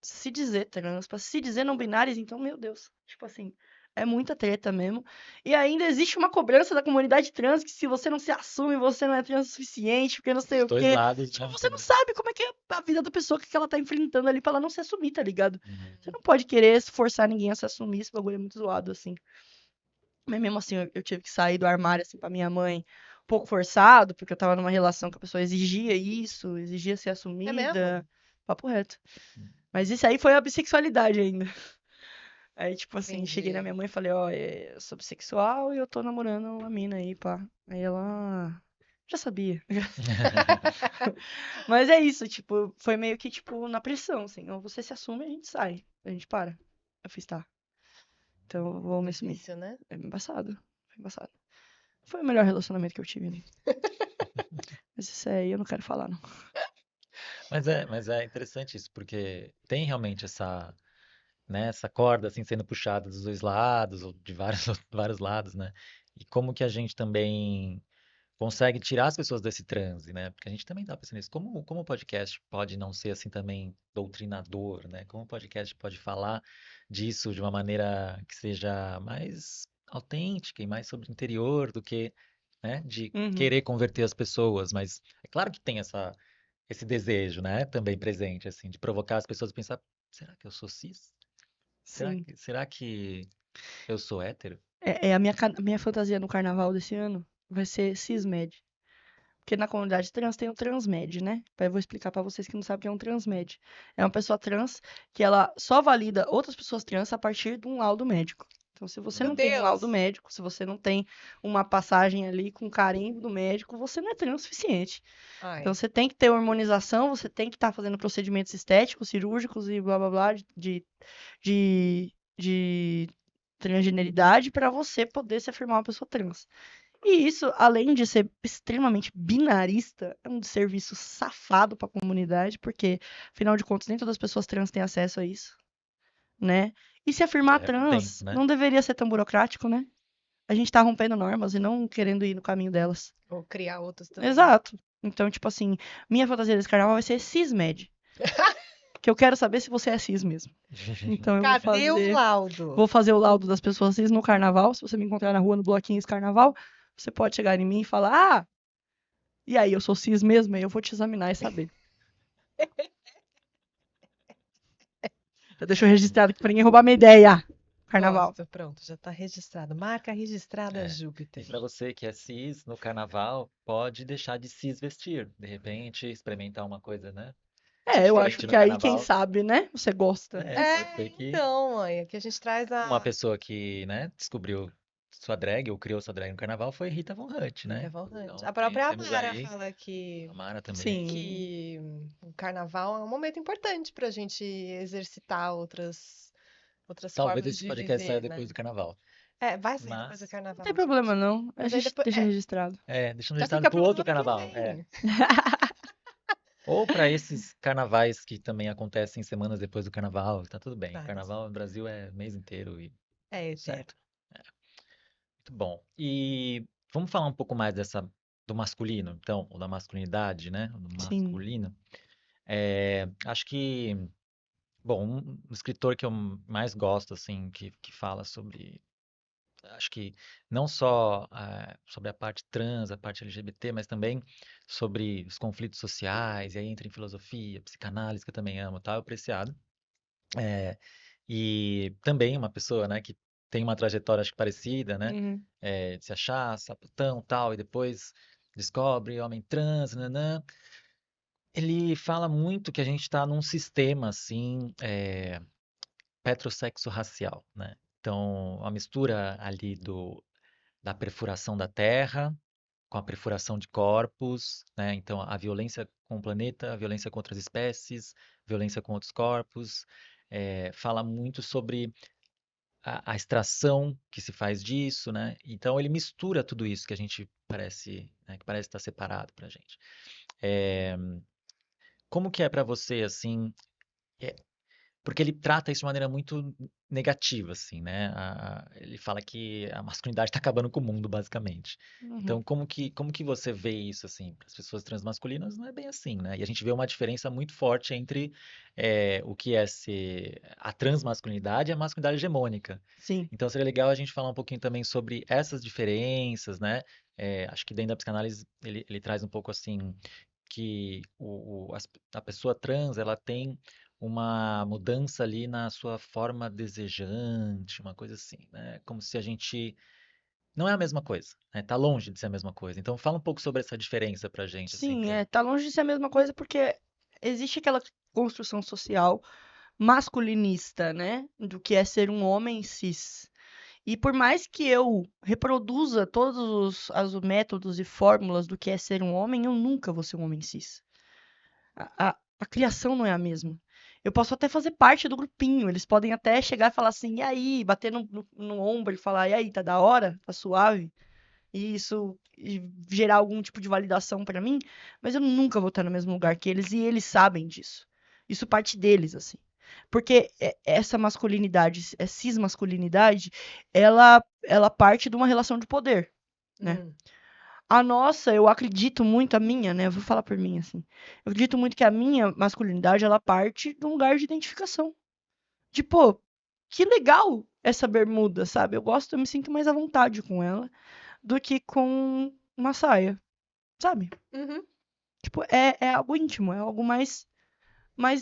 S2: se dizer trans, pra se dizer não binários, então, meu Deus, tipo assim, é muita treta mesmo. E ainda existe uma cobrança da comunidade trans que se você não se assume, você não é trans o suficiente, porque não sei
S3: Os
S2: o
S3: dois
S2: quê.
S3: lados,
S2: Tipo,
S3: né?
S2: você não sabe como é que é a vida da pessoa que ela tá enfrentando ali pra ela não se assumir, tá ligado? Você
S3: Uhum.
S2: não pode querer forçar ninguém a se assumir, esse bagulho é muito zoado, assim. Mas mesmo assim, eu tive que sair do armário, assim, pra minha mãe, um pouco forçado, porque eu tava numa relação que a pessoa exigia isso, exigia ser
S1: É mesmo?
S2: assumida. Papo reto. Mas isso aí foi a bissexualidade ainda. Aí, tipo assim, cheguei na
S1: Entendi.
S2: minha mãe e falei, ó, eu sou bissexual e eu tô namorando uma mina aí, pá. Aí ela já sabia. Mas é isso, tipo, foi meio que, tipo, na pressão, assim. Ou você se assume, a gente sai. A gente para. Eu fiz, tá. Então, eu vou me assumir.
S1: Difícil, né?
S2: É embaçado. Foi embaçado. Foi o melhor relacionamento que eu tive, né? Mas isso aí eu não quero falar, não.
S3: Mas é interessante isso, porque tem realmente essa corda assim sendo puxada dos dois lados, ou de vários, vários lados, né? E como que a gente também consegue tirar as pessoas desse transe, né? Porque a gente também tá pensando nisso. Como o podcast pode não ser assim também doutrinador, né? Como o podcast pode falar disso de uma maneira que seja mais autêntica e mais sobre o interior do que, né, de
S2: Uhum.
S3: querer converter as pessoas, mas é claro que tem esse desejo, né, também presente, assim, de provocar as pessoas a pensar, será que eu sou cis?
S2: Sim.
S3: Será que eu sou hétero?
S2: É a minha fantasia no carnaval desse ano vai ser cismed. Porque na comunidade trans tem o transmed, né? Eu vou explicar pra vocês que não sabem o que é um transmed. É uma pessoa trans que ela só valida outras pessoas trans a partir de um laudo médico. Então, se você
S1: Meu
S2: não tem um laudo
S1: Deus!
S2: médico, se você não tem uma passagem ali com carimbo do médico, você não é trans o suficiente. Então,
S1: Ai,
S2: você tem que ter hormonização, você tem que estar fazendo procedimentos estéticos, cirúrgicos e blá blá blá de transgeneridade para você poder se afirmar uma pessoa trans. E isso, além de ser extremamente binarista, é um serviço safado para a comunidade, porque, afinal de contas, nem todas as pessoas trans têm acesso a isso, né? E se afirmar
S3: Leva um tempo,
S2: trans
S3: né?
S2: não deveria ser tão burocrático, né? A gente tá rompendo normas e não querendo ir no caminho delas.
S1: vou criar outros também.
S2: Exato. Então, tipo assim, minha fantasia desse carnaval vai ser cismed. Que eu quero saber se você é cis mesmo. Então eu
S1: Cadê o laudo?
S2: vou fazer o laudo das pessoas cis no carnaval. Se você me encontrar na rua no bloquinho esse carnaval, você pode chegar em mim e falar: e aí, eu sou cis mesmo? Aí eu vou te examinar e saber. Já deixou registrado aqui pra ninguém roubar minha ideia. Carnaval.
S1: Gosto, pronto, já tá registrado. Marca registrada
S3: É. E
S1: Júpiter.
S3: para você que é cis no carnaval, pode deixar de cis vestir. De repente, experimentar uma coisa, né?
S2: Eu acho
S3: Diferente
S2: que
S3: no
S2: aí, quem
S3: carnaval.
S2: sabe, né? Você gosta.
S3: Pode
S1: É,
S3: ser que
S1: então, mãe, aqui a gente traz
S3: uma
S1: a
S3: pessoa que, né, descobriu sua drag ou criou sua drag no carnaval foi Rita Von Hunt,
S1: Rita
S3: né?
S1: Von Hunt.
S3: Então,
S1: A própria
S3: temos
S1: Amara
S3: aí
S1: fala
S3: a Mara também.
S2: Sim.
S1: que o carnaval é um momento importante para a gente exercitar outras, outras
S3: Talvez
S1: formas
S3: esse
S1: de
S3: podcast saia
S1: viver,
S3: depois
S1: né?
S3: do carnaval.
S1: Vai sair depois do
S3: Mas,
S2: Não
S1: carnaval,
S2: tem problema,
S1: gente.
S2: não. A
S1: Mas aí
S2: gente
S1: depois.
S2: deixa registrado.
S3: deixando
S1: Já
S3: registrado
S1: fica
S3: pro
S1: pro
S3: outro
S1: ano que
S3: carnaval.
S1: vem.
S3: Ou para esses carnavais que também acontecem semanas depois do carnaval, tá tudo bem.
S1: Tá,
S3: Carnaval no Brasil é mês inteiro e
S1: é
S3: tudo
S1: eterno.
S3: certo. Muito bom. E vamos falar um pouco mais do masculino, então, ou da masculinidade, né? Do
S2: Sim.
S3: masculino. Acho que, bom, um escritor que eu mais gosto, assim, que fala sobre, acho que não só sobre a parte trans, a parte LGBT, mas também sobre os conflitos sociais, e aí entra em filosofia, psicanálise, que eu também amo, tá? É o Preciado. É, e também uma pessoa, né, que tem uma trajetória, acho que parecida, né?
S2: Uhum.
S3: De se achar sapatão, tal, e depois descobre homem trans, nanã. Ele fala muito que a gente está num sistema, assim, petrossexo racial, né? Então, a mistura ali da perfuração da terra com a perfuração de corpos, né? Então, a violência com o planeta, a violência com outras espécies, violência com outros corpos. Fala muito sobre a extração que se faz disso, né? Então, ele mistura tudo isso que a gente parece, né, que parece estar separado pra gente. É, como que é pra você, assim, é, porque ele trata isso de maneira muito negativa, assim, né? Ele fala que a masculinidade está acabando com o mundo, basicamente.
S2: Uhum.
S3: Então, como que você vê isso, assim? Para as pessoas transmasculinas não é bem assim, né? E a gente vê uma diferença muito forte entre o que é ser a transmasculinidade e a masculinidade hegemônica.
S2: Sim.
S3: Então, seria legal a gente falar um pouquinho também sobre essas diferenças, né? Acho que dentro da psicanálise ele traz um pouco assim que a pessoa trans ela tem uma mudança ali na sua forma desejante, uma coisa assim, né? Como se a gente não é a mesma coisa, né? Tá longe de ser a mesma coisa. Então fala um pouco sobre essa diferença pra gente, assim,
S2: Sim,
S3: que é.
S2: tá longe de ser a mesma coisa porque existe aquela construção social masculinista, né? Do que é ser um homem cis. E por mais que eu reproduza todos os métodos e fórmulas do que é ser um homem, eu nunca vou ser um homem cis. A criação não é a mesma. Eu posso até fazer parte do grupinho, eles podem até chegar e falar assim, e aí, bater no ombro e falar, e aí, tá da hora? Tá suave? E gerar algum tipo de validação pra mim, mas eu nunca vou estar no mesmo lugar que eles e eles sabem disso. Isso parte deles, assim. Porque essa masculinidade, cis-masculinidade, ela parte de uma relação de poder, né? A nossa, eu acredito muito, a minha, né? Eu vou falar por mim, assim. Eu acredito muito que a minha masculinidade, ela parte de um lugar de identificação. De, pô, que legal essa bermuda, sabe? Eu me sinto mais à vontade com ela do que com uma saia, sabe?
S1: Uhum.
S2: Tipo, é algo íntimo, é algo mais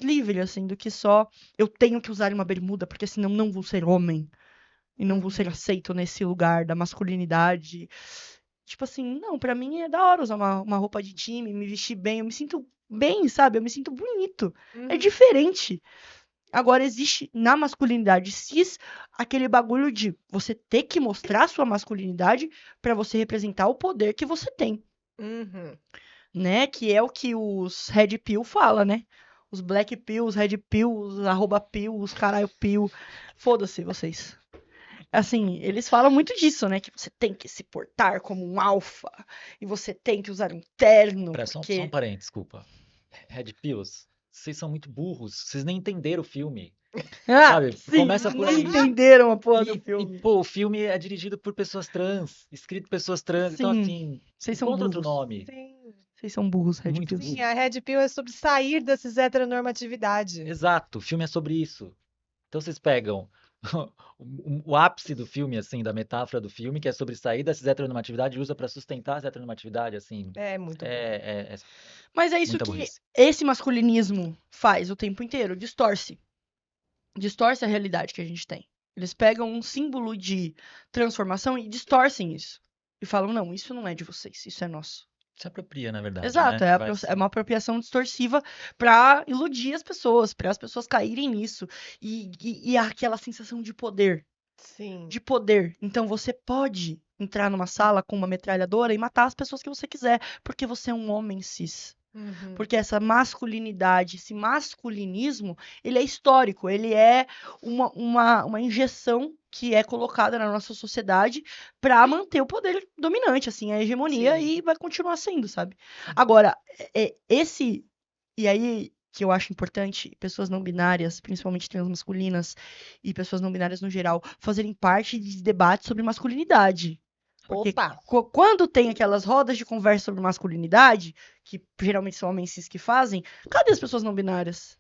S2: livre, assim, do que só eu tenho que usar uma bermuda, porque senão não vou ser homem e não vou ser
S1: Uhum.
S2: aceito nesse lugar da masculinidade. Tipo assim, não, pra mim é da hora usar uma roupa de time, me vestir bem, eu me sinto bem, sabe? Eu me sinto bonito. É
S1: Uhum.
S2: diferente. Agora, existe na masculinidade cis aquele bagulho de você ter que mostrar sua masculinidade pra você representar o poder que você tem,
S1: Uhum.
S2: né? Que é o que os Red Pill fala, né? Os Black Pill, os Red Pill, os arroba Pill, os caralho Pill. Foda-se vocês. Assim, eles falam muito disso, né? Que você tem que se portar como um alfa e você tem que usar um terno,
S3: Pera, só um
S2: porque.
S3: parênteses, desculpa. Red Pills, vocês são muito burros, vocês nem entenderam o filme,
S2: Ah,
S3: sabe?
S2: sim,
S3: Começa
S2: eles
S3: por
S2: nem
S3: aí.
S2: entenderam a porra do
S3: E,
S2: filme.
S3: pô, o filme é dirigido por pessoas trans, escrito por pessoas trans, então
S2: Sim,
S3: assim,
S2: vocês são
S3: encontra outro
S2: burros.
S3: nome.
S1: Sim.
S2: Vocês são burros, Red
S3: Muito
S2: Pills.
S1: Sim,
S3: burro.
S1: a Red Pill é sobre sair dessas heteronormatividade.
S3: Exato, o filme é sobre isso. Então vocês pegam o ápice do filme, assim, da metáfora do filme, que é sobre sair dessa heteronormatividade e usa para sustentar essa heteronormatividade, assim,
S1: É muito burro.
S3: é
S2: Mas é isso
S3: muita
S2: que
S3: burrice.
S2: esse masculinismo faz o tempo inteiro, distorce. Distorce a realidade que a gente tem. Eles pegam um símbolo de transformação e distorcem isso. E falam, não, isso não é de vocês, isso é nosso.
S3: Se apropria, na verdade,
S2: Exato,
S3: né? Vai
S2: é uma apropriação distorsiva pra iludir as pessoas, para as pessoas caírem nisso. E aquela sensação de poder.
S1: Sim.
S2: De poder. Então você pode entrar numa sala com uma metralhadora e matar as pessoas que você quiser, porque você é um homem cis.
S1: Uhum.
S2: Porque essa masculinidade, esse masculinismo, ele é histórico, ele é uma injeção que é colocada na nossa sociedade para manter o poder dominante, assim, a hegemonia,
S1: Sim.
S2: e vai continuar sendo, sabe? Agora, esse. E aí que eu acho importante pessoas não binárias, principalmente transmasculinas e pessoas não binárias no geral, fazerem parte de debates sobre masculinidade. Porque
S1: Opa!
S2: quando tem aquelas rodas de conversa sobre masculinidade, que geralmente são homens cis que fazem, cadê as pessoas não binárias?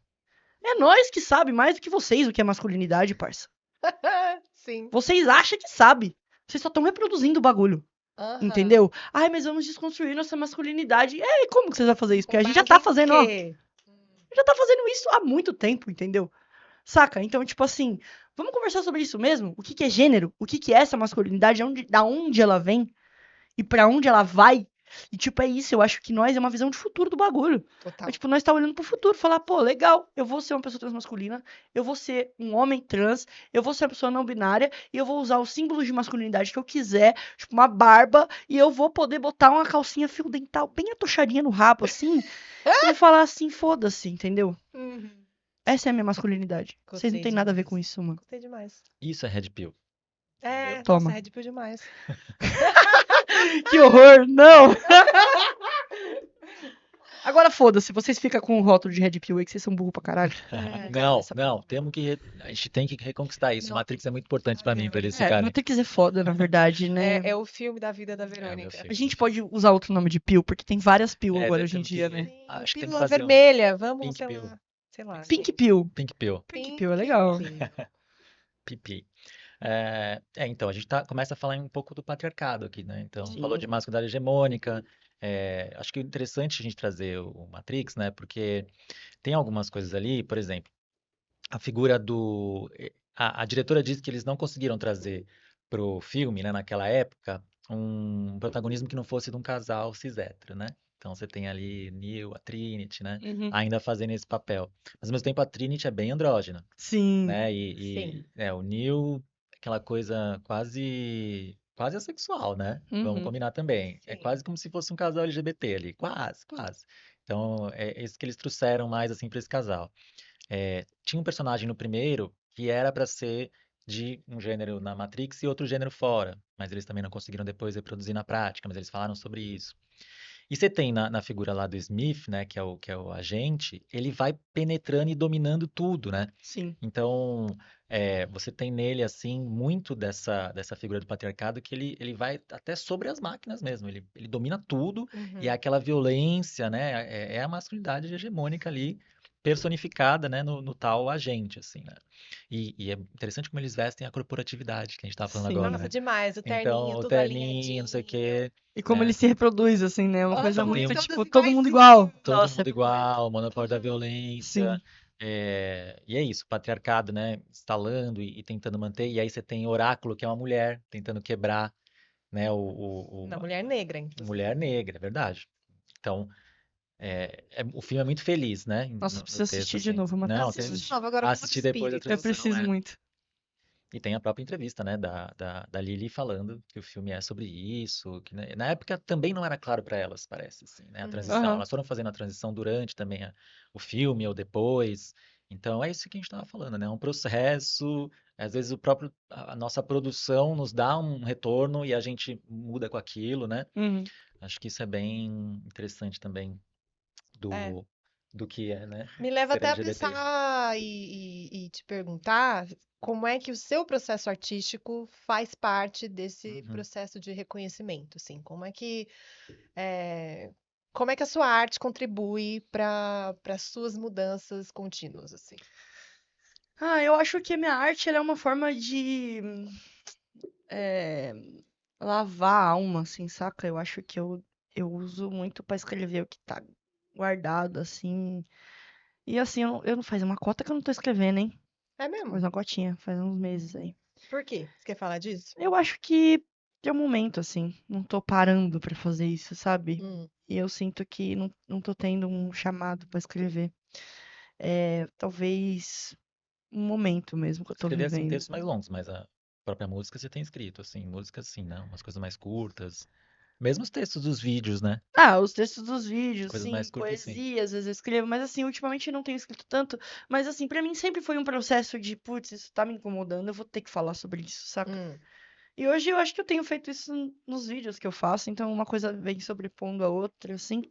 S2: É nós que sabe mais do que vocês o que é masculinidade, parça.
S1: Sim.
S2: Vocês acham que sabe. Vocês só estão reproduzindo o bagulho.
S1: Aham.
S2: Entendeu? Ai, mas vamos desconstruir nossa masculinidade. E como que vocês vão fazer isso? Porque
S1: Com
S2: a gente já
S1: base
S2: tá
S1: em
S2: fazendo, ó.
S1: quê?
S2: Já tá fazendo isso há muito tempo, entendeu? Saca? Então, tipo assim, vamos conversar sobre isso mesmo? O que que é gênero? O que que é essa masculinidade? Da onde ela vem? E pra onde ela vai? E, tipo, é isso. Eu acho que nós é uma visão de futuro do bagulho. É,
S1: Total.
S2: tipo, nós tá olhando pro futuro, falar, pô, legal, eu vou ser uma pessoa transmasculina, eu vou ser um homem trans, eu vou ser uma pessoa não binária, e eu vou usar os símbolos de masculinidade que eu quiser, tipo, uma barba, e eu vou poder botar uma calcinha fio dental bem atochadinha no rabo, assim, e vou falar assim, foda-se, entendeu?
S1: Uhum.
S2: Essa é a minha masculinidade. Vocês não
S1: Gostei
S2: têm nada a ver
S1: demais.
S2: com isso, mano.
S1: Gostei demais.
S3: Isso é Red Pill,
S1: É,
S3: entendeu?
S1: nossa,
S2: Toma.
S1: Red Pill demais.
S2: Que horror, não! Agora foda-se, vocês ficam com o rótulo de Red Pill aí, que vocês são burro pra caralho.
S1: É.
S3: Não,
S2: essa
S3: não, a gente tem que reconquistar isso.
S1: Não.
S3: Matrix é muito importante pra mim, pra eles
S2: É,
S3: ficarem.
S2: Matrix é foda, na verdade, né?
S1: É o filme da vida da
S3: É o meu
S1: Verônica.
S2: A
S3: filme.
S2: gente pode usar outro nome de Pill, porque tem várias Pill
S3: É,
S2: agora hoje em
S3: temos
S2: dia,
S3: que.
S2: né?
S1: Sim,
S3: Acho que tem que
S1: pílula
S3: fazer
S1: vermelha, vamos,
S3: Pink
S1: sei
S3: Pill.
S1: lá. Sei lá.
S2: Pink Pill.
S3: Pink Pill.
S2: Pink Pill é legal.
S1: Pill.
S3: Pipi. Então, a gente começa a falar um pouco do patriarcado aqui, né? Então,
S2: Sim.
S3: falou de masculinidade hegemônica. Acho que é interessante a gente trazer o Matrix, né? Porque tem algumas coisas ali, por exemplo, a figura do. A diretora disse que eles não conseguiram trazer pro filme, né, naquela época, um protagonismo que não fosse de um casal cis hétero, né? Então você tem ali Neo, a Trinity, né?
S2: Uhum.
S3: Ainda fazendo esse papel. Mas ao mesmo tempo a Trinity é bem andrógena,
S2: Sim.
S3: né?
S1: Sim.
S3: O Neo, aquela coisa quase assexual, né? Vamos
S2: Uhum.
S3: combinar também. É
S1: Sim.
S3: quase como se fosse um casal LGBT ali, quase, quase. Então é isso que eles trouxeram mais assim para esse casal. Tinha um personagem no primeiro que era para ser de um gênero na Matrix e outro gênero fora, mas eles também não conseguiram depois reproduzir na prática, mas eles falaram sobre isso. E você tem na figura lá do Smith, né, que é o agente, ele vai penetrando e dominando tudo, né?
S2: Sim.
S3: Então, você tem nele, assim, muito dessa figura do patriarcado que ele vai até sobre as máquinas mesmo. Ele domina tudo e é
S1: Uhum.
S3: aquela violência, né? É a masculinidade hegemônica ali, personificada, né, no tal agente, assim, né? E é interessante como eles vestem a corporatividade que a gente estava falando
S2: Sim.
S3: agora,
S1: Nossa,
S3: né?
S1: demais. O
S3: Então,
S1: terninho,
S3: o
S1: tudo
S3: terninho, não sei o
S1: alinhadinho.
S3: quê,
S2: E como ele
S3: né?
S2: se reproduz, assim, né? Uma coisa
S3: Então
S1: Aham,
S3: tem
S2: muito,
S3: um
S1: todos
S2: tipo, todo mundo
S1: iguaizinhos.
S2: igual.
S3: todo
S2: Nossa, é
S3: mundo
S2: perfeito.
S3: igual, monopólio da
S1: Uhum.
S3: violência.
S2: Sim.
S3: E é isso, o patriarcado, né, instalando e tentando manter. E aí você tem Oráculo, que é uma mulher, tentando quebrar, né,
S1: Da mulher negra,
S3: mulher
S1: inclusive.
S3: negra, é verdade. Então, o filme é muito feliz, né,
S2: Nossa, eu
S3: no
S2: preciso
S3: texto,
S2: assistir de
S3: assim.
S2: novo,
S1: Eu
S3: Não,
S2: Matrix.
S1: assisti de
S2: Preciso.
S1: novo agora com outro
S3: assistir depois da
S1: espírito.
S2: Eu
S3: tradução,
S2: preciso
S3: é.
S2: muito.
S3: E tem a própria entrevista, né, da Lily falando que o filme é sobre isso, que né, na época também não era claro para elas, parece, assim, né, a
S1: Uhum.
S3: transição.
S2: Aham.
S3: Elas foram fazendo a transição durante também o filme ou depois. Então é isso que a gente estava falando, né, é um processo. Às vezes a nossa produção nos dá um retorno e a gente muda com aquilo, né?
S2: Uhum.
S3: Acho que isso é bem interessante também
S1: É.
S3: do que é, né,
S1: Me leva
S3: ser
S1: até a
S3: LGBT.
S1: pensar e te perguntar como é que o seu processo artístico faz parte desse
S3: Uhum.
S1: processo de reconhecimento, assim, é, como é que a sua arte contribui para as suas mudanças contínuas, assim?
S2: Ah, eu acho que a minha arte ela é uma forma de é, lavar a alma, assim, saca? Eu acho que eu uso muito pra escrever o que tá guardado, assim. E assim, eu não faz uma cota que eu não tô escrevendo, hein?
S1: É mesmo?
S2: Faz uma cotinha, faz uns meses aí.
S1: Por quê? Você quer falar disso?
S2: Eu acho que é o momento, assim. Não tô parando pra fazer isso, sabe?
S1: Hum,
S2: E eu sinto que não tô tendo um chamado pra escrever. É, talvez um momento mesmo que eu tô
S3: Escrever, assim,
S2: vivendo.
S3: textos mais longos, mas a própria música você tem escrito, assim, músicas assim, né? Umas coisas mais curtas, Mesmo os textos dos vídeos, né?
S2: Ah, os textos dos vídeos,
S3: Coisas
S2: sim,
S3: mais curtas, sim.
S2: poesia, às vezes eu escrevo, mas assim, ultimamente eu não tenho escrito tanto, mas assim, pra mim sempre foi um processo de, putz, isso tá me incomodando, eu vou ter que falar sobre isso, saca?
S1: Hum,
S2: E hoje eu acho que eu tenho feito isso nos vídeos que eu faço, então uma coisa vem sobrepondo a outra, assim.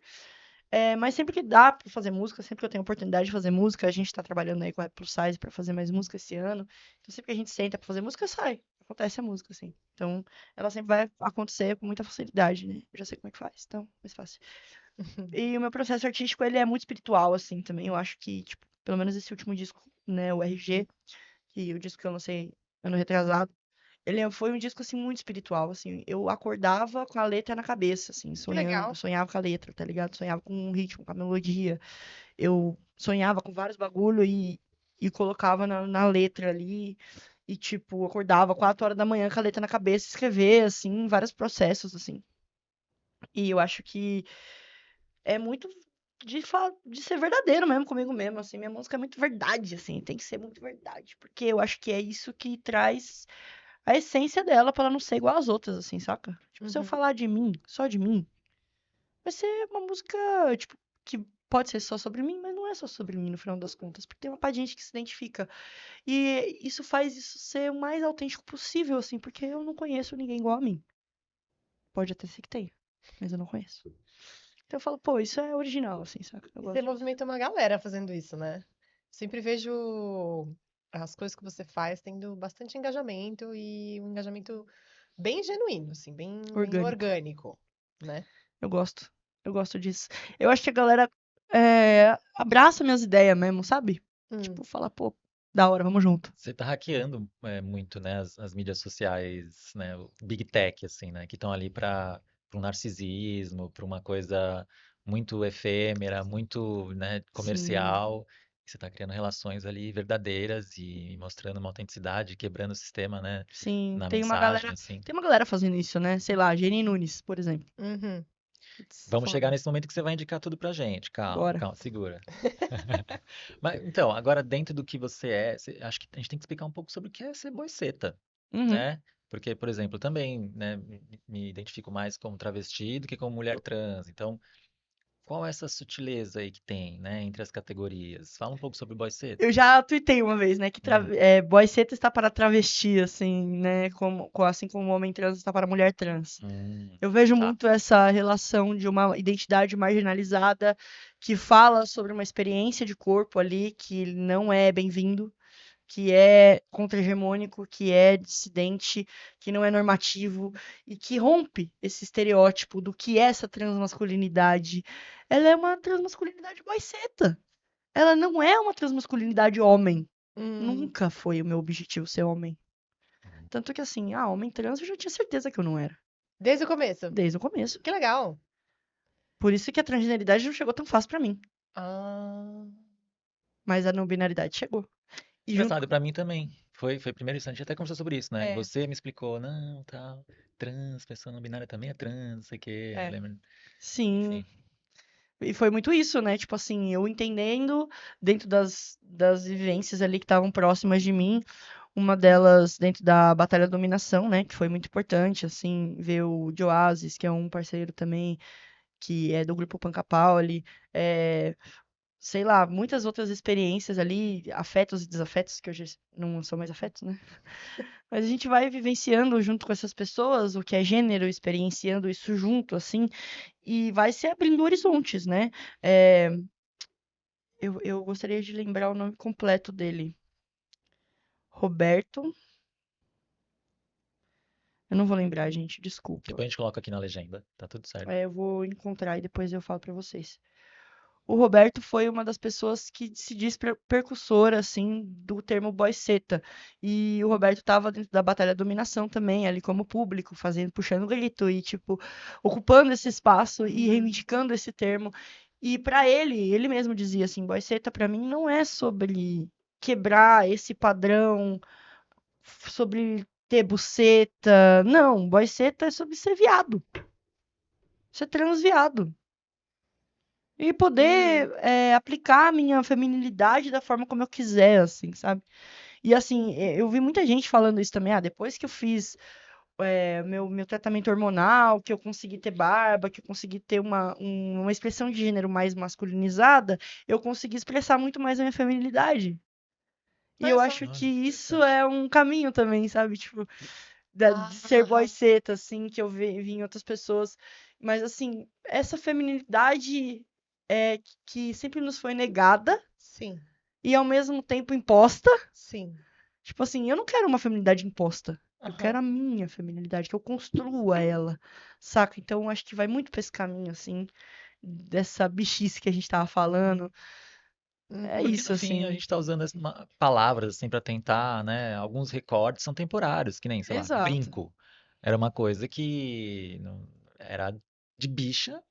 S2: Mas sempre que dá pra fazer música, sempre que eu tenho oportunidade de fazer música, a gente tá trabalhando aí com a Rap Plus Size pra fazer mais música esse ano. Então sempre que a gente senta pra fazer música, sai. Acontece a música, assim. Então ela sempre vai acontecer com muita facilidade, né? Eu já sei como é que faz, então mais fácil. E o meu processo artístico, ele é muito espiritual, assim, também. Eu acho que, tipo, pelo menos esse último disco, né, o RG, que o disco que eu lancei ano retrasado, foi um disco, assim, muito espiritual, assim. Eu acordava com a letra na cabeça, assim,
S1: que
S2: sonhando.
S1: legal.
S2: Sonhava com a letra, tá ligado? Sonhava com um ritmo, com a melodia. Eu sonhava com vários bagulho e colocava na letra ali. E, tipo, acordava 4 horas da manhã com a letra na cabeça, escrever, assim, vários processos, assim. E eu acho que é muito de ser verdadeiro mesmo comigo mesmo, assim. Minha música é muito verdade, assim. Tem que ser muito verdade. Porque eu acho que é isso que traz a essência dela pra ela não ser igual às outras, assim, saca? Tipo, se eu
S1: Uhum.
S2: falar de mim, só de mim, vai ser uma música, tipo, que pode ser só sobre mim, mas não é só sobre mim no final das contas, porque tem uma parte de gente que se identifica. E isso faz isso ser o mais autêntico possível, assim, porque eu não conheço ninguém igual a mim. Pode até ser que tenha, mas eu não conheço. Então eu falo, pô, isso é original, assim, saca? Eu
S1: E você
S2: gosto disso.
S1: movimenta uma galera fazendo isso, né? Sempre vejo as coisas que você faz tendo bastante engajamento e um engajamento bem genuíno, assim, bem
S2: Orgânico.
S1: orgânico, né?
S2: Eu gosto. Eu gosto disso. Eu acho que a galera abraça minhas ideias mesmo, sabe?
S1: Hum,
S2: Tipo, fala, pô, da hora, vamos junto.
S3: Você tá hackeando muito, né, as mídias sociais, né, o Big Tech, assim, né, que estão ali para um narcisismo, para uma coisa muito efêmera, muito, né,
S2: Sim,
S3: comercial. Você está criando relações ali verdadeiras e mostrando uma autenticidade, quebrando o sistema, né,
S2: sim.
S3: na mensagem, assim.
S2: Tem uma galera fazendo isso, né? Sei lá, Jenny Nunes, por exemplo.
S1: uhum.
S2: Putz,
S3: Vamos chegar
S2: foda.
S3: nesse momento que você vai indicar tudo pra gente. Calma,
S2: Bora.
S3: calma, segura. Mas então, agora dentro do que você é, acho que a gente tem que explicar um pouco sobre o que é ser boiceta,
S2: Uhum.
S3: né? Porque, por exemplo, eu também, né, me identifico mais como travesti do que como mulher trans. Então, qual é essa sutileza aí que tem, né, entre as categorias? Fala um pouco sobre
S2: Eu
S3: boiceta.
S2: já tuitei uma vez, né, que
S3: Hum,
S2: boiceta está para travesti, assim, né, assim como o homem trans está para mulher trans. Eu vejo
S3: tá.
S2: muito essa relação de uma identidade marginalizada que fala sobre uma experiência de corpo ali que não é bem-vindo, que é contra-hegemônico, que é dissidente, que não é normativo e que rompe esse estereótipo do que é essa transmasculinidade. Ela é uma transmasculinidade boiceta. Ela não é uma transmasculinidade homem.
S1: Hum,
S2: Nunca foi o meu objetivo ser homem. Tanto que assim, homem trans eu já tinha certeza que eu não era,
S1: desde o começo.
S2: desde o começo.
S1: Que legal.
S2: Por isso que a transgeneridade não chegou tão fácil pra mim,
S1: Ah,
S2: mas a não binaridade chegou. E junto
S3: Engraçado, pra mim também. Foi primeiro isso, a gente até conversou sobre isso, né?
S1: é,
S3: Você me explicou, não, tal, trans, pessoa não binária também é trans, não sei o quê,
S1: é.
S3: lembra?
S2: sim,
S3: Enfim.
S2: e foi muito isso, né? Tipo assim, eu entendendo dentro das vivências ali que estavam próximas de mim, uma delas dentro da Batalha da Dominação, né? Que foi muito importante, assim, ver o Joasis, que é um parceiro também, que é do grupo Panca Pauli, é, sei lá, muitas outras experiências ali, afetos e desafetos, que hoje não são mais afetos, né? Mas a gente vai vivenciando junto com essas pessoas o que é gênero, experienciando isso junto, assim, e vai se abrindo horizontes, né? É, eu gostaria de lembrar o nome completo dele. Roberto. Eu não vou lembrar, gente, desculpa.
S3: Depois a gente coloca aqui na legenda, tá tudo certo.
S2: Eu vou encontrar e depois eu falo pra vocês. O Roberto foi uma das pessoas que se diz percussora, assim, do termo boiceta. E o Roberto estava dentro da Batalha da Dominação também, ali como público, fazendo, puxando grito e, tipo, ocupando esse espaço e
S1: Uhum.
S2: reivindicando esse termo. E para ele mesmo dizia assim, boiceta para mim não é sobre quebrar esse padrão, sobre ter buceta. Não, boiceta é sobre ser viado, ser transviado. E
S1: Uhum.
S2: poder aplicar a minha feminilidade da forma como eu quiser, assim, sabe? E assim, eu vi muita gente falando isso também, depois que eu fiz meu tratamento hormonal, que eu consegui ter barba, que eu consegui ter uma expressão de gênero mais masculinizada, eu consegui expressar muito mais a minha feminilidade. E eu acho
S1: Exato.
S2: que
S3: Olha,
S2: isso
S3: interessante.
S2: é um caminho também, sabe? Tipo, de ser boy
S1: Ah,
S2: seta, assim, que eu vi em outras pessoas. Mas, assim, essa feminilidade que sempre nos foi negada
S1: sim,
S2: e ao mesmo tempo imposta.
S1: sim.
S2: Tipo assim, eu não quero uma feminilidade imposta. Eu quero
S1: Aham.
S2: a minha feminilidade, que eu construa ela, saca? Então, acho que vai muito pra esse caminho, assim, dessa bichice que a gente tava falando. É
S1: Uhum.
S3: Porque
S2: isso,
S3: no fim a
S2: assim.
S3: gente está usando palavras assim para tentar, né? Alguns recortes são temporários, que nem, sei lá,
S2: Exato.
S3: brinco. Era uma coisa que era de bicha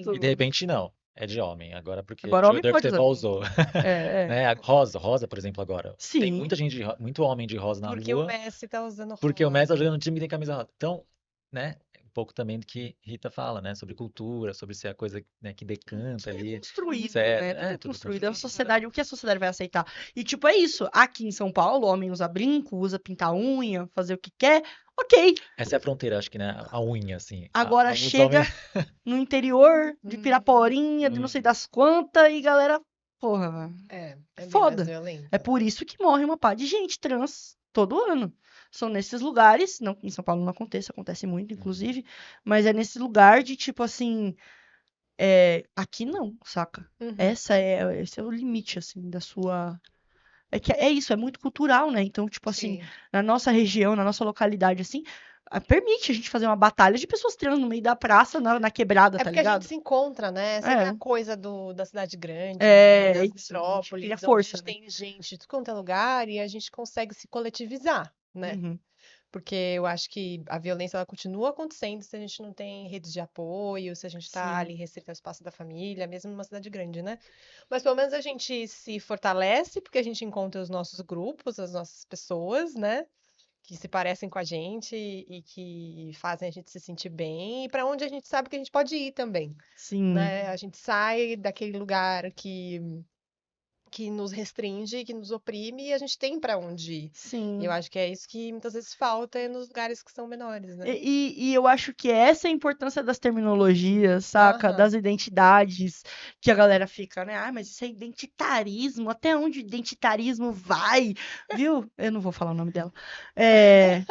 S3: e de
S2: Exato.
S3: repente não, é de homem. Agora porque
S2: Agora,
S3: o
S2: homem
S3: Jodorowsky
S2: pode usar
S3: usou,
S2: brinco. É.
S3: né? A Rosa, por exemplo, agora. Tem
S2: Sim,
S3: muita gente, muito homem de rosa na
S1: Porque o
S3: rua,
S1: Messi tá usando
S3: porque o Messi tá
S1: rosa.
S3: jogando no time que tem camisa rosa. Então, né? Um pouco também do que Rita fala, né? Sobre cultura, sobre ser a coisa, né, que decanta
S2: tudo é
S3: ali,
S2: construído,
S3: certo?
S2: né? Tudo é
S3: Tudo
S2: construído. A
S3: construído.
S2: sociedade, o que a sociedade vai aceitar? E, tipo, é isso. Aqui em São Paulo, o homem usa brinco, usa pintar unha, fazer o que quer. Ok.
S3: Essa é a fronteira, acho que, né? A unha, assim.
S2: Agora
S3: Os homens.
S2: chega no interior de
S1: Uhum.
S2: Piraporinha, de não sei das quantas, e galera, porra, velho,
S1: É bem mais
S2: foda. É
S1: violento.
S2: por isso que morre uma pá de gente trans todo ano. São nesses lugares, não que em São Paulo não aconteça, acontece muito,
S3: Uhum,
S2: inclusive, mas é nesse lugar de tipo assim, aqui não, saca?
S1: Uhum.
S2: Esse é o limite, assim, da sua. É que é isso, é muito cultural, né? Então, tipo assim,
S1: Sim.
S2: na nossa região, na nossa localidade, assim, permite a gente fazer uma batalha de pessoas trans no meio da praça, na quebrada,
S1: É
S2: tá
S1: porque a gente
S2: ligado?
S1: se encontra, né? Você vê a
S2: É,
S1: coisa da cidade grande,
S2: é
S1: das
S2: isso, a gente cria
S1: metrópoles, onde a
S2: força,
S1: gente
S2: né?
S1: tem gente de tudo quanto é lugar e a gente consegue se coletivizar, né?
S2: Uhum,
S1: Porque eu acho que a violência ela continua acontecendo se a gente não tem redes de apoio, se a gente tá
S2: sim,
S1: ali restrito ao espaço da família, mesmo numa cidade grande, né? Mas pelo menos a gente se fortalece porque a gente encontra os nossos grupos, as nossas pessoas, né? Que se parecem com a gente e que fazem a gente se sentir bem e para onde a gente sabe que a gente pode ir também,
S2: sim,
S1: né? A gente sai daquele lugar que nos restringe, que nos oprime e a gente tem para onde ir. E eu
S2: sim.
S1: acho que é isso que muitas vezes falta nos lugares que são menores, né?
S2: E eu acho que essa é a importância das terminologias, saca?
S1: Aham.
S2: Das identidades, que a galera fica, né? Ah, mas isso é identitarismo, até onde o identitarismo vai? Viu? Eu não vou falar o nome dela. É.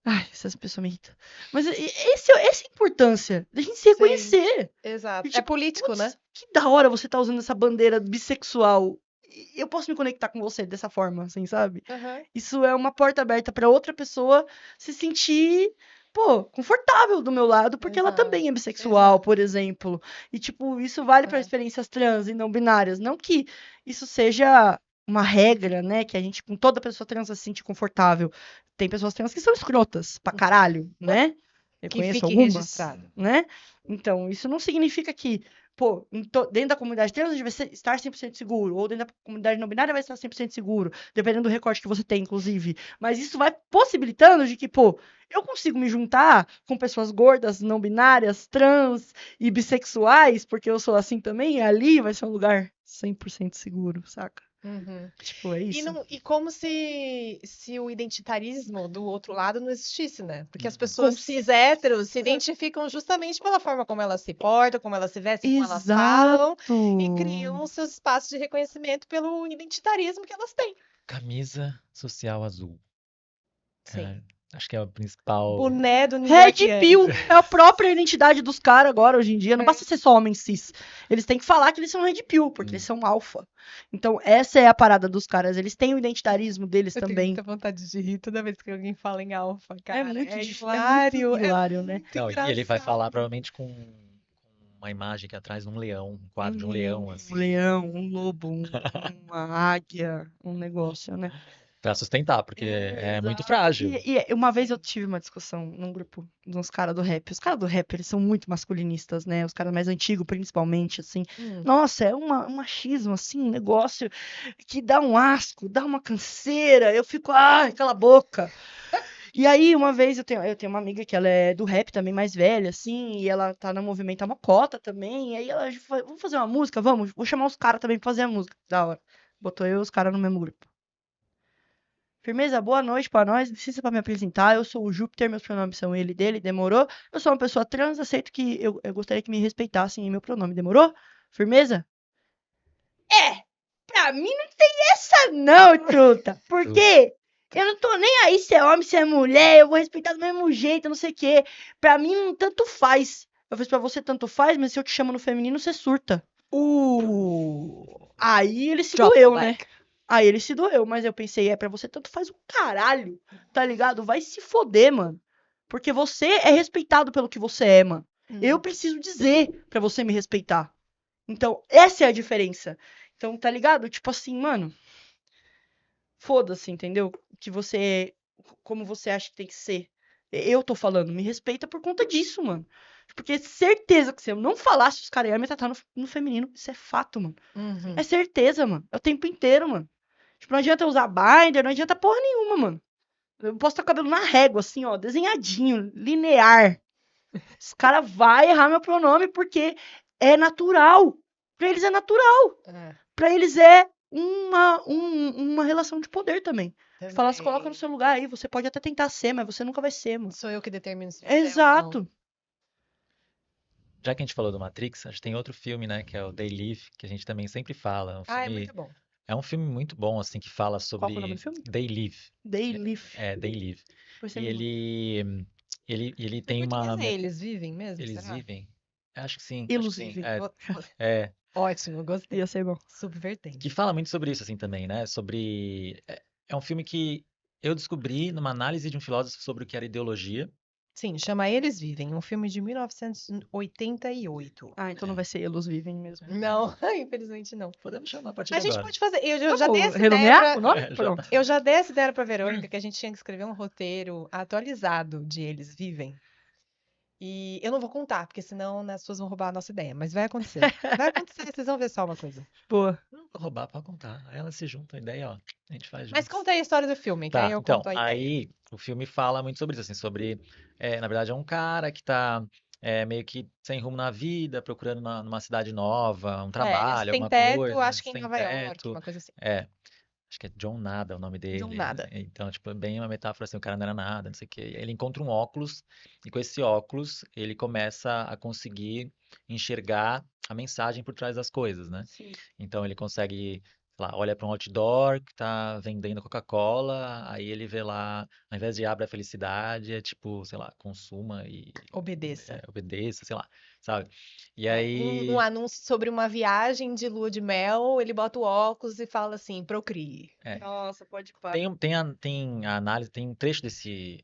S2: Ai, essas pessoas me irritam. Mas essa é a importância, da gente se
S1: Sim,
S2: reconhecer.
S1: exato.
S2: E
S1: É
S2: tipo,
S1: político, né?
S2: putz, que da hora você tá usando essa bandeira bissexual. E eu posso me conectar com você dessa forma, assim, sabe?
S1: Aham.
S2: Isso é uma porta aberta pra outra pessoa se sentir, pô, confortável do meu lado, porque ela
S1: Exato.
S2: também é bissexual,
S1: Exato.
S2: por exemplo. E, tipo, isso vale pra
S1: Aham.
S2: experiências trans e não binárias. Não que isso seja uma regra, né? Que a gente, com toda pessoa trans, se sente confortável. Tem pessoas trans que são escrotas pra caralho, né? Eu
S1: Que
S2: conheço
S1: fique
S2: algumas,
S1: registrado.
S2: né? Então, isso não significa que, pô, dentro da comunidade trans a gente vai estar 100% seguro, ou dentro da comunidade não binária vai estar 100% seguro, dependendo do recorte que você tem, inclusive. Mas isso vai possibilitando de que, pô, eu consigo me juntar com pessoas gordas, não binárias, trans e bissexuais, porque eu sou assim também, e ali vai ser um lugar 100% seguro, saca?
S1: Uhum.
S2: Tipo, é
S1: E,
S2: isso.
S1: não, e como se o identitarismo do outro lado não existisse, né? Porque as
S3: uhum.
S1: pessoas cis héteros se identificam justamente pela forma como elas se portam, como elas se vestem, como elas falam,
S2: Exato!
S1: e criam os seus espaços de reconhecimento pelo identitarismo que elas têm.
S3: Camisa social azul.
S1: Sim.
S3: É, acho que é o principal.
S1: Boné do Ninja
S2: Red
S1: Maquiani.
S2: Pill é a própria identidade dos caras agora, hoje em dia. Não basta ser só homem cis. Eles têm que falar que eles são Red Pill, porque eles
S3: Hum,
S2: são alfa. Então, essa é a parada dos caras. Eles têm o identitarismo deles
S1: Eu tenho
S2: também.
S1: muita vontade de rir toda vez que alguém fala em alfa, cara. É
S2: É muito
S1: hilário, é
S2: hilário, né?
S1: muito
S3: Não, e ele vai falar
S1: engraçado.
S3: provavelmente com uma imagem aqui atrás de um leão, um quadro de um leão,
S2: Um
S3: assim,
S2: leão, um lobo, uma águia, um negócio, né?
S3: pra sustentar, porque
S1: É,
S3: é muito
S1: exato.
S3: frágil.
S2: E uma vez eu
S1: Sim.
S2: tive uma discussão num grupo de uns caras do rap. Os caras do rap, eles são muito masculinistas, né? Os caras mais antigos, principalmente, assim.
S1: Hum.
S2: Nossa, é um machismo, assim, um negócio que dá um asco, dá uma canseira. Eu fico, ai, cala a boca. E aí, uma vez, eu tenho uma amiga que ela é do rap também, mais velha, assim, e ela tá no movimento a Mocota também. E aí ela, vamos fazer uma música? Vamos, vou chamar os caras também pra fazer a música. Da hora. Botou eu e os caras no mesmo grupo. Firmeza, boa noite pra nós. Licença pra me apresentar. Eu sou o Júpiter, meus pronomes são ele, dele, demorou? Eu sou uma pessoa trans, aceito que eu gostaria que me respeitassem em meu pronome, demorou? Firmeza? Pra mim não tem essa não, truta. Porque eu não tô nem aí se é homem, se é mulher, eu vou respeitar do mesmo jeito, não sei o quê. Pra mim não tanto faz. Eu fiz pra você tanto faz, mas se eu te chamo no feminino, você surta. Aí ele se
S1: Drop the
S2: doeu, né?
S1: mic.
S2: Aí ele se doeu, mas eu pensei, pra você tanto faz o caralho, tá ligado? Vai se foder, mano. Porque você é respeitado pelo que você é, mano. Eu preciso dizer pra você me respeitar. Então, essa é a diferença. Então, tá ligado? Tipo assim, mano, foda-se, entendeu? Que você, como você acha que tem que ser. Eu tô falando, me respeita por conta disso, mano. Porque certeza que se eu não falasse, os caras iam me tratar no feminino. Isso é fato, mano.
S1: Uhum.
S2: É certeza, mano. É o tempo inteiro, mano. Tipo, não adianta eu usar binder, não adianta porra nenhuma, mano. Eu posso estar com o cabelo na régua, assim, ó, desenhadinho, linear. Os caras vão errar meu pronome porque é natural. Pra eles é natural.
S1: É,
S2: Pra eles é uma relação de poder também. De falar, se coloca no
S1: também.
S2: seu lugar aí, você pode até tentar ser, mas você nunca vai ser, mano.
S1: Sou eu que determino se você é ou não.
S2: Exato.
S3: Já que a gente falou do Matrix, a gente tem outro filme, né, que é o They Live, que a gente também sempre fala.
S1: Ah, é muito bom.
S3: É um filme muito bom, assim, que fala
S2: Qual que é o nome do
S3: sobre
S2: filme?
S3: They Live.
S2: They Live.
S3: They Live.
S2: Depois você
S3: E
S2: me manda.
S3: ele
S1: Em
S3: tem
S1: português
S3: uma...
S1: é Eles Vivem mesmo,
S3: Eles
S1: será?
S3: vivem? Acho que sim, acho que sim.
S2: Ilusível.
S1: Ótimo, gostei.
S2: Ia ser bom.
S1: Subvertendo.
S3: Que fala muito sobre isso, assim, também, né? É um filme que eu descobri numa análise de um filósofo sobre o que era ideologia.
S1: Sim, chama Eles Vivem, um filme de 1988.
S2: Ah, então não vai ser Elos Vivem mesmo.
S1: Não, infelizmente não.
S3: Podemos chamar a partir
S1: A
S3: de
S1: gente
S3: agora.
S1: pode fazer. Eu já dei
S2: Vamos
S1: essa ideia
S2: renomear
S1: pra.
S2: o nome?
S3: Já
S2: Pronto.
S3: tá.
S1: Eu já dei essa ideia pra Verônica que a gente tinha que escrever um roteiro atualizado de Eles Vivem. E eu não vou contar, porque senão né, as pessoas vão roubar a nossa ideia. Mas vai acontecer. Vai acontecer, vocês vão ver só uma coisa.
S2: Boa.
S3: Não vou roubar, pode contar. Aí elas se juntam, a ideia, ó, a gente faz
S1: Mas
S3: juntos.
S1: conta aí a história do filme, que aí
S3: Tá,
S1: eu
S3: então,
S1: conto a ideia.
S3: aí o filme fala muito sobre isso, assim, na verdade é um cara que tá meio que sem rumo na vida, procurando numa cidade nova, um trabalho,
S1: Sem
S3: alguma
S1: teto,
S3: coisa,
S1: acho que em
S3: sem
S1: Nova York,
S3: teto.
S1: uma coisa assim.
S3: É, acho que é John Nada o nome
S1: De um
S3: dele.
S1: nada.
S3: Então, tipo, é bem uma metáfora assim, o cara não era nada, não sei o quê. E aí ele encontra um óculos, e com esse óculos ele começa a conseguir enxergar a mensagem por trás das coisas, né?
S2: Sim.
S3: Então ele consegue, sei lá, olha para um outdoor que tá vendendo Coca-Cola, aí ele vê lá, ao invés de abra a felicidade, é tipo, sei lá, consuma e
S1: Obedeça.
S3: obedeça, sei lá, sabe? E
S1: Um
S3: aí,
S1: anúncio sobre uma viagem de lua de mel, ele bota o óculos e fala assim, procrie.
S3: é,
S2: Nossa, pode parar.
S3: tem a análise, tem um trecho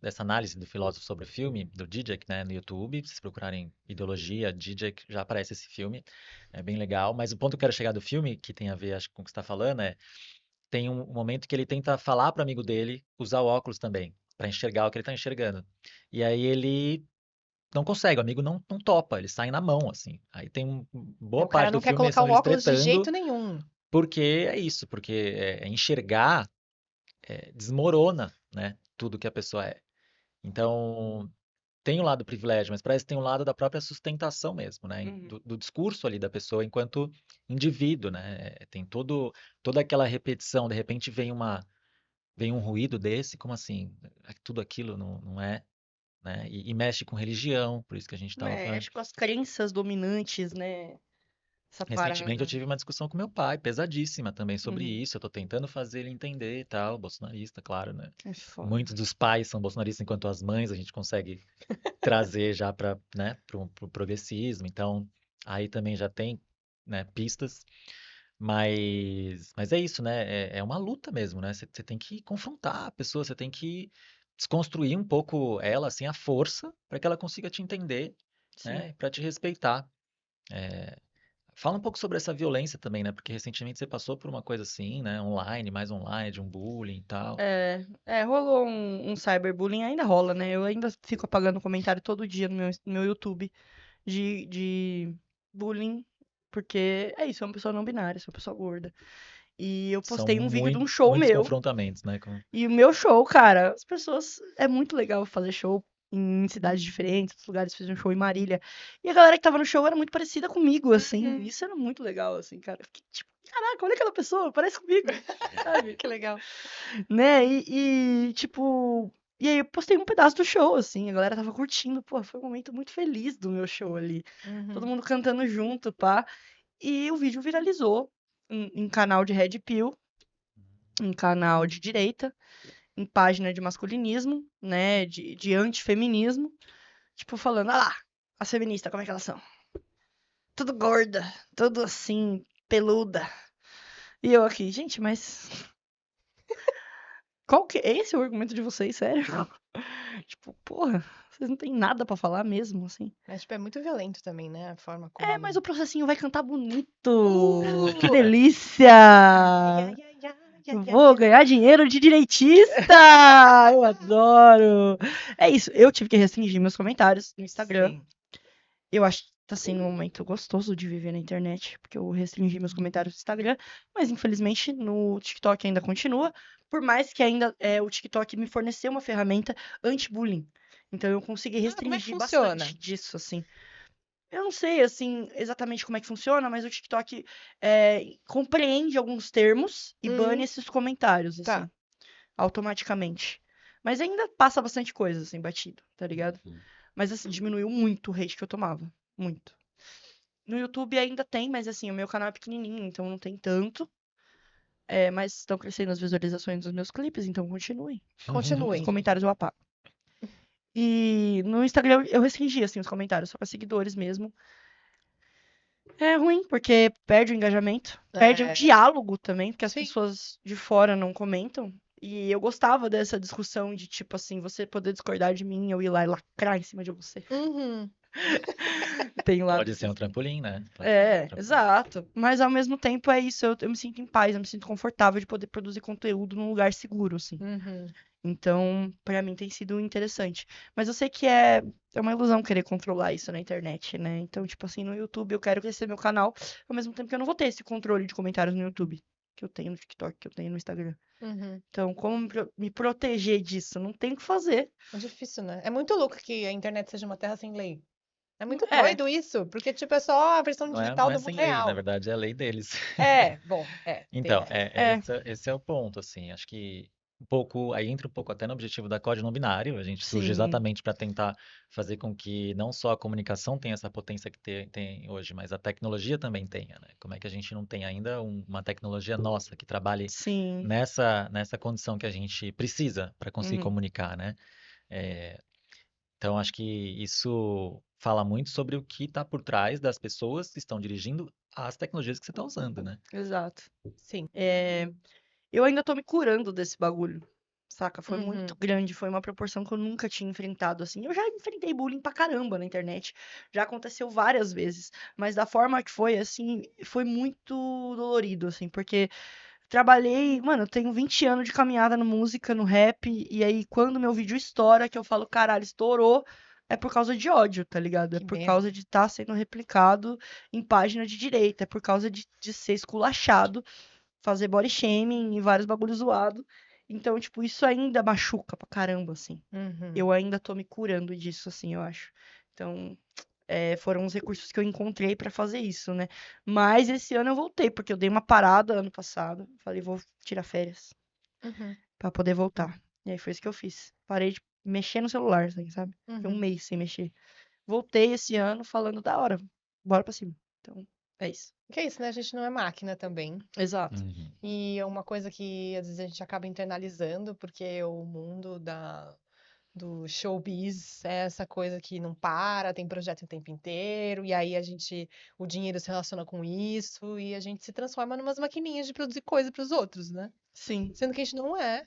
S3: dessa análise do filósofo sobre o filme, do Zizek, né, no YouTube. Se vocês procurarem ideologia, Zizek, já aparece esse filme. É bem legal. Mas o ponto que eu quero chegar do filme, que tem a ver, acho, com o que você está falando, tem um momento que ele tenta falar para o amigo dele usar o óculos também, para enxergar o que ele está enxergando. E aí ele não consegue, o amigo não topa, eles saem na mão, assim. Aí tem boa
S1: O cara
S3: parte
S1: não
S3: do
S1: quer
S3: filme
S1: colocar
S3: são
S1: o
S3: eles
S1: óculos de
S3: tretando,
S1: jeito nenhum.
S3: porque é isso, porque enxergar desmorona, né, tudo que a pessoa é. Então, tem o lado do privilégio, mas parece que tem um lado da própria sustentação mesmo, né,
S2: Uhum.
S3: do discurso ali da pessoa enquanto indivíduo, né, tem toda aquela repetição, de repente vem um ruído desse, como assim? Tudo aquilo não é, né, e mexe com religião, por isso que a gente estava falando.
S2: Acho que as crenças dominantes, né? Essa
S3: Recentemente eu
S2: parada.
S3: tive uma discussão com meu pai, pesadíssima também sobre
S2: Uhum.
S3: isso. Eu tô tentando fazer ele entender e tal, bolsonarista, claro, né?
S2: É foda.
S3: Muitos dos pais são bolsonaristas, enquanto as mães a gente consegue trazer já para, né, pro progressismo. Então, aí também já tem, né, pistas. Mas é isso, né? É uma luta mesmo, né? Você tem que confrontar a pessoa, você tem que desconstruir um pouco ela, assim, à força, para que ela consiga te entender,
S2: Sim.
S3: né? Para te respeitar. Fala um pouco sobre essa violência também, né? Porque recentemente você passou por uma coisa assim, né? Online, mais online, de um bullying e tal.
S2: Rolou um cyberbullying, ainda rola, né? Eu ainda fico apagando comentário todo dia no meu YouTube de bullying, porque é isso, é uma pessoa não binária, sou uma pessoa gorda. E eu
S3: São
S2: postei um vídeo de um show
S3: muitos
S2: meu,
S3: confrontamentos, né?
S2: e o meu show, cara, as pessoas. É muito legal fazer show em cidades diferentes, outros lugares, fiz um show em Marília. E a galera que tava no show era muito parecida comigo, assim. Isso era muito legal, assim, cara. Eu fiquei tipo, caraca, olha aquela pessoa, parece comigo, sabe?
S1: Que legal.
S2: Né? Tipo. E aí eu postei um pedaço do show, assim, a galera tava curtindo, pô, foi um momento muito feliz do meu show ali. Todo
S1: Uhum.
S2: mundo cantando junto, pá. E o vídeo viralizou em canal de Red Pill, em canal de direita, em página de masculinismo, né? De antifeminismo. Tipo, falando, ah lá, as feministas, como é que elas são? Tudo gorda, tudo assim, peluda. E eu aqui, gente, mas qual que é esse o argumento de vocês, sério? Tipo, porra, vocês não têm nada pra falar mesmo, assim.
S1: Mas, tipo, é muito violento também, né? A forma
S2: É, mas
S1: como.
S2: o processinho vai cantar bonito. Que
S1: Uh!
S2: delícia!
S1: Ai, ai, ai, ai, ai, ai,
S2: Vou
S1: ai.
S2: ganhar dinheiro de direitista! Eu adoro! É isso, eu tive que restringir meus comentários no Instagram.
S1: Sim.
S2: Eu acho que tá sendo um momento gostoso de viver na internet, porque eu restringi meus comentários no Instagram, mas infelizmente no TikTok ainda continua, por mais que ainda o TikTok me forneceu uma ferramenta anti-bullying. Então eu consegui
S1: Ah, como é que
S2: restringir bastante
S1: funciona?
S2: disso, assim. Eu não sei, assim, exatamente como é que funciona, mas o TikTok compreende alguns termos e bane
S1: Hum,
S2: esses comentários,
S1: tá.
S2: assim, automaticamente. Mas ainda passa bastante coisa, assim, batido, tá ligado? Mas, assim, diminuiu muito o hate que eu tomava. Muito. No YouTube ainda tem, mas, assim, o meu canal é pequenininho, então não tem tanto. Mas estão crescendo as visualizações dos meus clipes, então continuem. Os
S1: Continuem.
S2: comentários eu apago. E no Instagram eu restringi, assim, os comentários, só pra seguidores mesmo. É ruim, porque perde o engajamento, perde o
S1: É,
S2: diálogo também, porque as
S1: sim.
S2: pessoas de fora não comentam. E eu gostava dessa discussão de, tipo assim, você poder discordar de mim, eu ir lá e lacrar em cima de você.
S1: Uhum.
S2: Tem lá.
S3: Pode ser um trampolim, né? Pode ser um
S2: É,
S3: trampolim.
S2: exato. Mas ao mesmo tempo é isso, eu me sinto em paz, eu me sinto confortável de poder produzir conteúdo num lugar seguro, assim.
S1: Uhum.
S2: Então, pra mim tem sido interessante. Mas eu sei que é uma ilusão querer controlar isso na internet, né? Então, tipo assim, no YouTube eu quero crescer meu canal, ao mesmo tempo que eu não vou ter esse controle de comentários no YouTube, que eu tenho no TikTok, que eu tenho no Instagram.
S1: Uhum.
S2: Então, como me proteger disso? Não tem o que fazer.
S1: É difícil, né? É muito louco que a internet seja uma terra sem lei. É muito
S2: É,
S1: doido isso, porque, tipo, é só a versão
S3: Não
S1: digital
S3: é
S1: do mundo
S3: sem lei, na
S1: real.
S3: verdade é a lei deles.
S1: É, bom,
S3: Então,
S2: é,
S3: esse é o ponto, assim. Acho que um pouco, aí entra um pouco até no objetivo da Código Não Binário. A gente surge
S2: sim,
S3: exatamente para tentar fazer com que não só a comunicação tenha essa potência que tem hoje, mas a tecnologia também tenha, né? Como é que a gente não tem ainda uma tecnologia nossa que trabalhe
S2: sim.
S3: nessa condição que a gente precisa para conseguir
S2: Uhum,
S3: comunicar, né? É, então, acho que isso fala muito sobre o que está por trás das pessoas que estão dirigindo as tecnologias que você está usando, né?
S2: exato.
S1: Sim.
S2: Eu ainda tô me curando desse bagulho, saca? Foi muito
S1: Uhum.
S2: grande, foi uma proporção que eu nunca tinha enfrentado, assim. Eu já enfrentei bullying pra caramba na internet, já aconteceu várias vezes, mas da forma que foi, assim, foi muito dolorido, assim, porque trabalhei, mano, eu tenho 20 anos de caminhada no música, no rap, e aí quando meu vídeo estoura, que eu falo, caralho, estourou, é por causa de ódio, tá ligado? É
S1: Que
S2: por
S1: medo.
S2: causa de estar sendo replicado em página de direita, é por causa de ser esculachado, fazer body shaming e vários bagulhos zoados. Então, tipo, isso ainda machuca pra caramba, assim.
S1: Uhum.
S2: Eu ainda tô me curando disso, assim, eu acho. Então, foram os recursos que eu encontrei pra fazer isso, né? Mas esse ano eu voltei, porque eu dei uma parada ano passado. Falei, vou tirar férias
S1: Uhum.
S2: pra poder voltar. E aí foi isso que eu fiz. Parei de mexer no celular, assim, sabe? Fiquei um
S1: Uhum.
S2: mês sem mexer. Voltei esse ano falando da hora. Bora pra cima. Então, é isso.
S1: Que é isso, né? A gente não é máquina também.
S2: Exato.
S3: Uhum.
S1: E é uma coisa que às vezes a gente acaba internalizando, porque o mundo do showbiz é essa coisa que não para, tem projeto o tempo inteiro, e aí o dinheiro se relaciona com isso, e a gente se transforma numas maquininhas de produzir coisa para os outros, né?
S2: Sim.
S1: Sendo que a gente não é.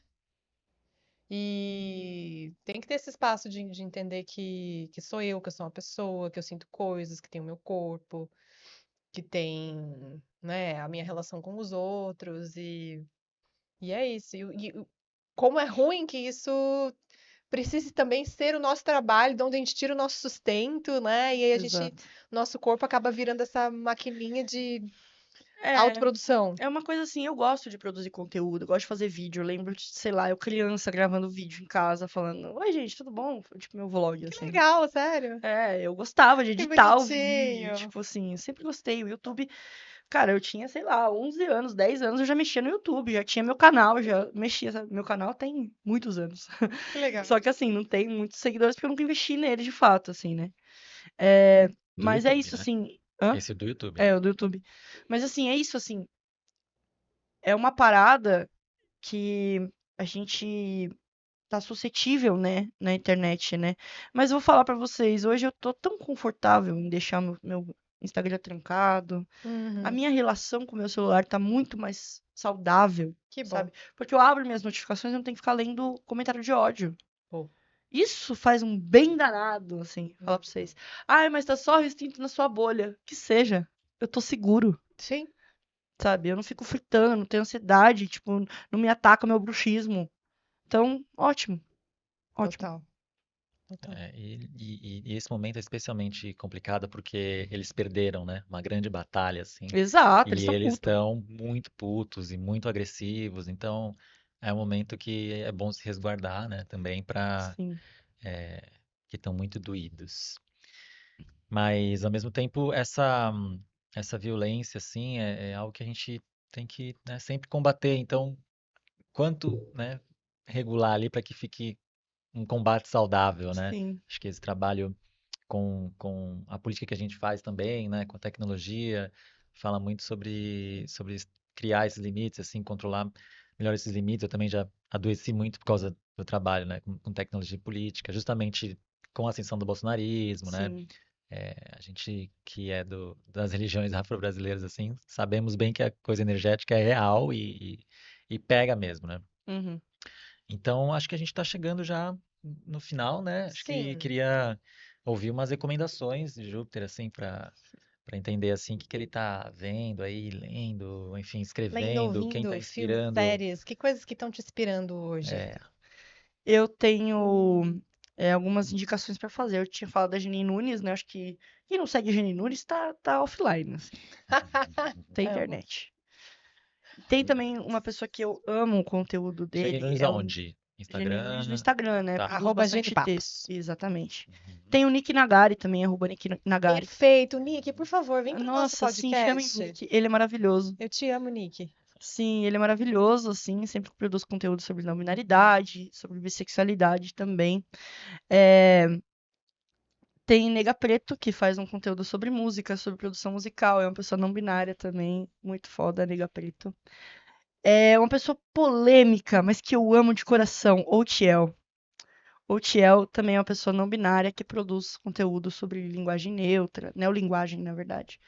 S1: E tem que ter esse espaço de entender que sou eu, que eu sou uma pessoa, que eu sinto coisas, que tem o meu corpo, que tem, né, a minha relação com os outros, e é isso. E como é ruim que isso precise também ser o nosso trabalho, de onde a gente tira o nosso sustento, né? E aí
S2: Exato.
S1: nosso corpo acaba virando essa maquininha de
S2: É,
S1: autoprodução.
S2: é uma coisa assim, eu gosto de produzir conteúdo, eu gosto de fazer vídeo. Eu lembro de, sei lá, eu criança gravando vídeo em casa, falando, oi, gente, tudo bom? Foi tipo meu vlog,
S1: Que
S2: assim.
S1: legal, sério.
S2: Eu gostava de
S1: Que
S2: editar o vídeo,
S1: bonitinho.
S2: tipo assim, eu sempre gostei. O YouTube, Cara, eu tinha, sei lá, 11 anos, 10 anos, eu já mexia no YouTube, já tinha meu canal, já mexia, sabe? Meu canal tem muitos anos.
S1: Que legal.
S2: Só que assim, não tem muitos seguidores porque eu nunca investi nele de fato, assim, né? É,
S3: Do
S2: mas é
S3: YouTube,
S2: isso,
S3: né?
S2: assim. Hã?
S3: Esse do YouTube, né?
S2: É, o do YouTube. Mas assim, é isso, assim. É uma parada que a gente tá suscetível, né, na internet, né? Mas eu vou falar pra vocês, hoje eu tô tão confortável em deixar meu Instagram trancado. A
S1: Uhum.
S2: minha relação com o meu celular tá muito mais saudável,
S1: Que bom.
S2: sabe? Porque eu abro minhas notificações e não tenho que ficar lendo comentário de ódio.
S1: Pô.
S2: Isso faz um bem danado, assim, falar pra
S1: Uhum.
S2: vocês. Ai, mas tá só restrito na sua bolha. Que seja. Eu tô seguro,
S1: Sim,
S2: sabe? Eu não fico fritando, não tenho ansiedade, tipo, não me ataca meu bruxismo. Então, ótimo, ótimo.
S1: total. Total.
S3: E esse momento é especialmente complicado porque eles perderam, né? Uma grande batalha, assim.
S2: Exato, eles
S3: E
S2: estão
S3: eles
S2: putos.
S3: estão muito putos e muito agressivos. Então, é um momento que é bom se resguardar, né? Também para
S2: Sim.
S3: que estão muito doídos. Mas, ao mesmo tempo, essa violência, assim, é algo que a gente tem que, né, sempre combater. Então, quanto, né, regular ali para que fique um combate saudável, né?
S2: Sim.
S3: Acho que esse trabalho com a política que a gente faz também, né, com a tecnologia, fala muito sobre criar esses limites, assim, controlar melhor esses limites. Eu também já adoeci muito por causa do trabalho, né, com tecnologia política, justamente com a ascensão do bolsonarismo, né?
S2: Sim.
S3: A gente que é das religiões afro-brasileiras, assim, sabemos bem que a coisa energética é real e pega mesmo, né?
S2: Uhum.
S3: Então, acho que a gente está chegando já no final, né? Acho que
S1: Sim.
S3: queria ouvir umas recomendações de Júpiter, assim, para entender, assim, o que que ele está vendo aí, lendo, enfim,
S1: Lendo,
S3: escrevendo, quem está
S1: ouvindo, filmes,
S3: inspirando.
S1: séries, que coisas que estão te inspirando hoje?
S3: É,
S2: Eu tenho algumas indicações pra fazer. Eu tinha falado da Jenny Nunes, né? Acho que quem não segue a Jenny Nunes tá offline, assim. Tem
S1: Amo.
S2: internet. Tem também uma pessoa que eu amo o conteúdo
S3: Cheguei
S2: dele,
S3: Nunes
S2: é o
S3: aonde?
S2: Jenny Nunes no
S3: Instagram?
S2: Instagram, né?
S3: Tá.
S2: Produz bastante texto.
S1: @genipapos.
S2: Exatamente.
S3: Uhum.
S2: Tem o Nick Nagari também, arroba Nick Nagari.
S1: Perfeito, Nick, por favor, vem para o nosso
S2: Nossa, sim, chamem o
S1: podcast.
S2: Nick. Ele é maravilhoso.
S1: Eu te amo, Nick.
S2: Sim, ele é maravilhoso, assim, sempre produz conteúdo sobre não binaridade, sobre bissexualidade também. É, tem Nega Preto, que faz um conteúdo sobre música, sobre produção musical. É uma pessoa não binária também, muito foda, Nega Preto. É uma pessoa polêmica, mas que eu amo de coração, Outiel. Outiel também é uma pessoa não binária que produz conteúdo sobre linguagem neutra, neolinguagem, na verdade.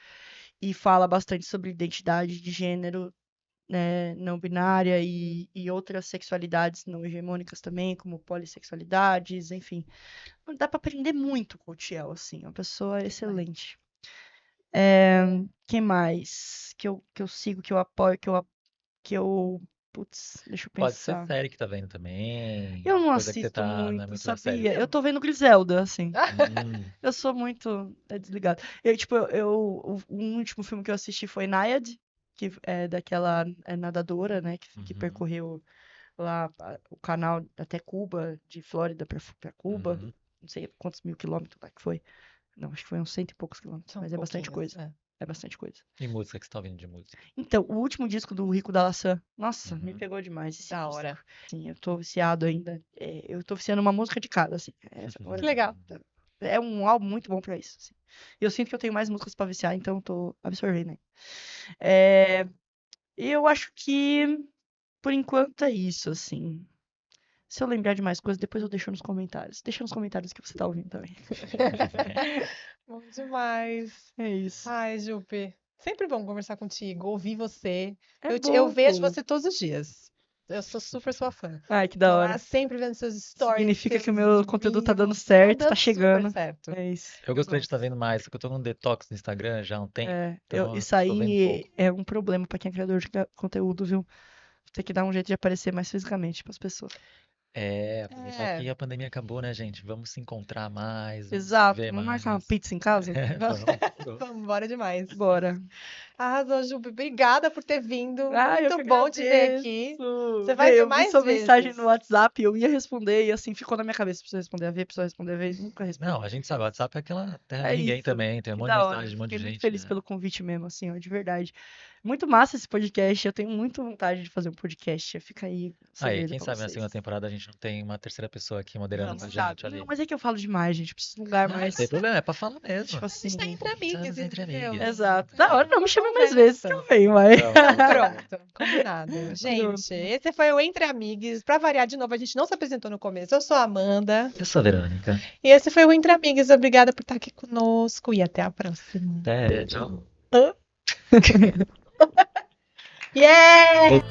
S2: E fala bastante sobre identidade de gênero, né, não binária e outras sexualidades não hegemônicas também, como polissexualidades, enfim. Dá pra aprender muito com o Tiel, assim, é uma pessoa
S1: Demais.
S2: excelente. Quem mais que eu sigo, que eu apoio, putz, deixa eu
S3: Pode ser
S2: pensar.
S3: série que tá vendo também,
S2: Eu não
S3: coisa que você
S2: assisto
S3: tá, não é
S2: muito,
S3: muito da série.
S2: sabia? Eu tô vendo Griselda, assim.
S3: Hum,
S2: Eu sou muito desligada. O último filme que eu assisti foi Naiad, que é daquela nadadora, né, que
S3: uhum,
S2: percorreu lá o canal até Cuba, de Flórida pra Cuba.
S3: uhum.
S2: Não sei quantos mil quilômetros lá que foi. Não, acho que foi uns cento e poucos quilômetros,
S1: São
S2: mas é bastante
S1: pouquinhos.
S2: coisa. É bastante coisa.
S3: E música que você tá ouvindo de música?
S2: Então, o último disco do Rico da Laçã, nossa, me
S3: Uhum.
S2: pegou demais esse
S1: Da
S2: disco.
S1: hora.
S2: Sim, eu tô viciado ainda. Eu tô viciando uma música de cada, assim.
S1: Que legal.
S2: É um álbum muito bom pra isso, assim. E eu sinto que eu tenho mais músicas pra viciar, então eu tô absorvendo aí. É, eu acho que, por enquanto, é isso, assim. Se eu lembrar de mais coisas, depois eu deixo nos comentários. Deixa nos comentários o que você tá ouvindo também.
S1: Bom demais.
S2: É isso.
S1: Ai, Jupe, sempre bom conversar contigo, ouvir você.
S2: É
S1: Eu
S2: bom,
S1: vejo
S2: pô.
S1: você todos os dias. Eu sou super sua fã.
S2: Ai, que
S1: Tô
S2: da
S1: lá
S2: hora.
S1: sempre vendo seus stories,
S2: Significa que o
S1: seus
S2: meu conteúdo tá dando
S1: reels. Tá
S2: certo, tá
S1: dando super
S2: chegando.
S1: certo.
S2: É isso.
S3: Eu
S1: Eu
S3: gostaria de estar
S1: gosto.
S3: vendo mais, porque eu tô num detox no Instagram já há um tempo, então eu
S2: Isso
S3: tô vendo
S2: aí
S3: pouco.
S2: é um problema pra quem é criador de conteúdo, viu? Tem que dar um jeito de aparecer mais fisicamente pras pessoas.
S3: Aproveitar
S1: É,
S3: que a pandemia acabou, né, gente? Vamos se encontrar mais, vamos se
S2: Exato.
S3: ver
S2: Vamos marcar uma
S3: mais.
S2: pizza em casa?
S1: vamos,
S3: Vamos.
S1: vamos embora demais.
S2: Bora.
S1: Arrasou, Ju. Obrigada por ter vindo.
S2: Ah, eu
S1: Muito
S2: que
S1: bom te ver aqui.
S2: agradeço.
S1: Você vai
S2: Vê,
S1: vir
S2: eu vi
S1: mais
S2: sua mensagem
S1: vezes.
S2: no WhatsApp, eu ia responder e assim ficou na minha cabeça. Preciso responder a V, preciso responder a V, nunca respondi.
S3: Não, a gente sabe, o WhatsApp é aquela terra
S2: É
S3: de ninguém
S2: isso.
S3: também, tem um
S2: Que
S3: monte de
S2: da hora.
S3: mensagem de um monte de
S2: Fiquei muito
S3: gente,
S2: feliz
S3: né?
S2: pelo convite mesmo, assim, ó, de verdade. Muito massa esse podcast. Eu tenho muita vontade de fazer um podcast. Fica aí o
S3: Aí,
S2: segredo
S3: quem
S2: pra
S3: sabe na segunda
S2: vocês.
S3: temporada a gente não tem uma terceira pessoa aqui moderando
S2: Quem
S3: com a
S2: sabe?
S3: gente
S2: Não,
S3: ali.
S2: mas é que eu falo demais, gente. Eu preciso de um lugar
S3: Não, não
S2: mais,
S3: tem problema, é pra falar mesmo.
S2: tipo
S1: A gente tá
S2: assim.
S1: entre amigas,
S3: Estamos entre
S1: entendeu?
S3: amigas.
S2: Exato. Da hora, não, me
S1: Uma
S2: chame mais vezes que eu
S1: conversa.
S2: venho, mas.
S1: Pronto, combinado. Gente, esse foi o Entre Amigas. Pra variar de novo, a gente não se apresentou no começo. Eu sou a Amanda.
S3: Eu sou a Verônica.
S1: E esse foi o Entre Amigas. Obrigada por estar aqui conosco e até a próxima.
S3: Até, tchau.
S1: Yeah!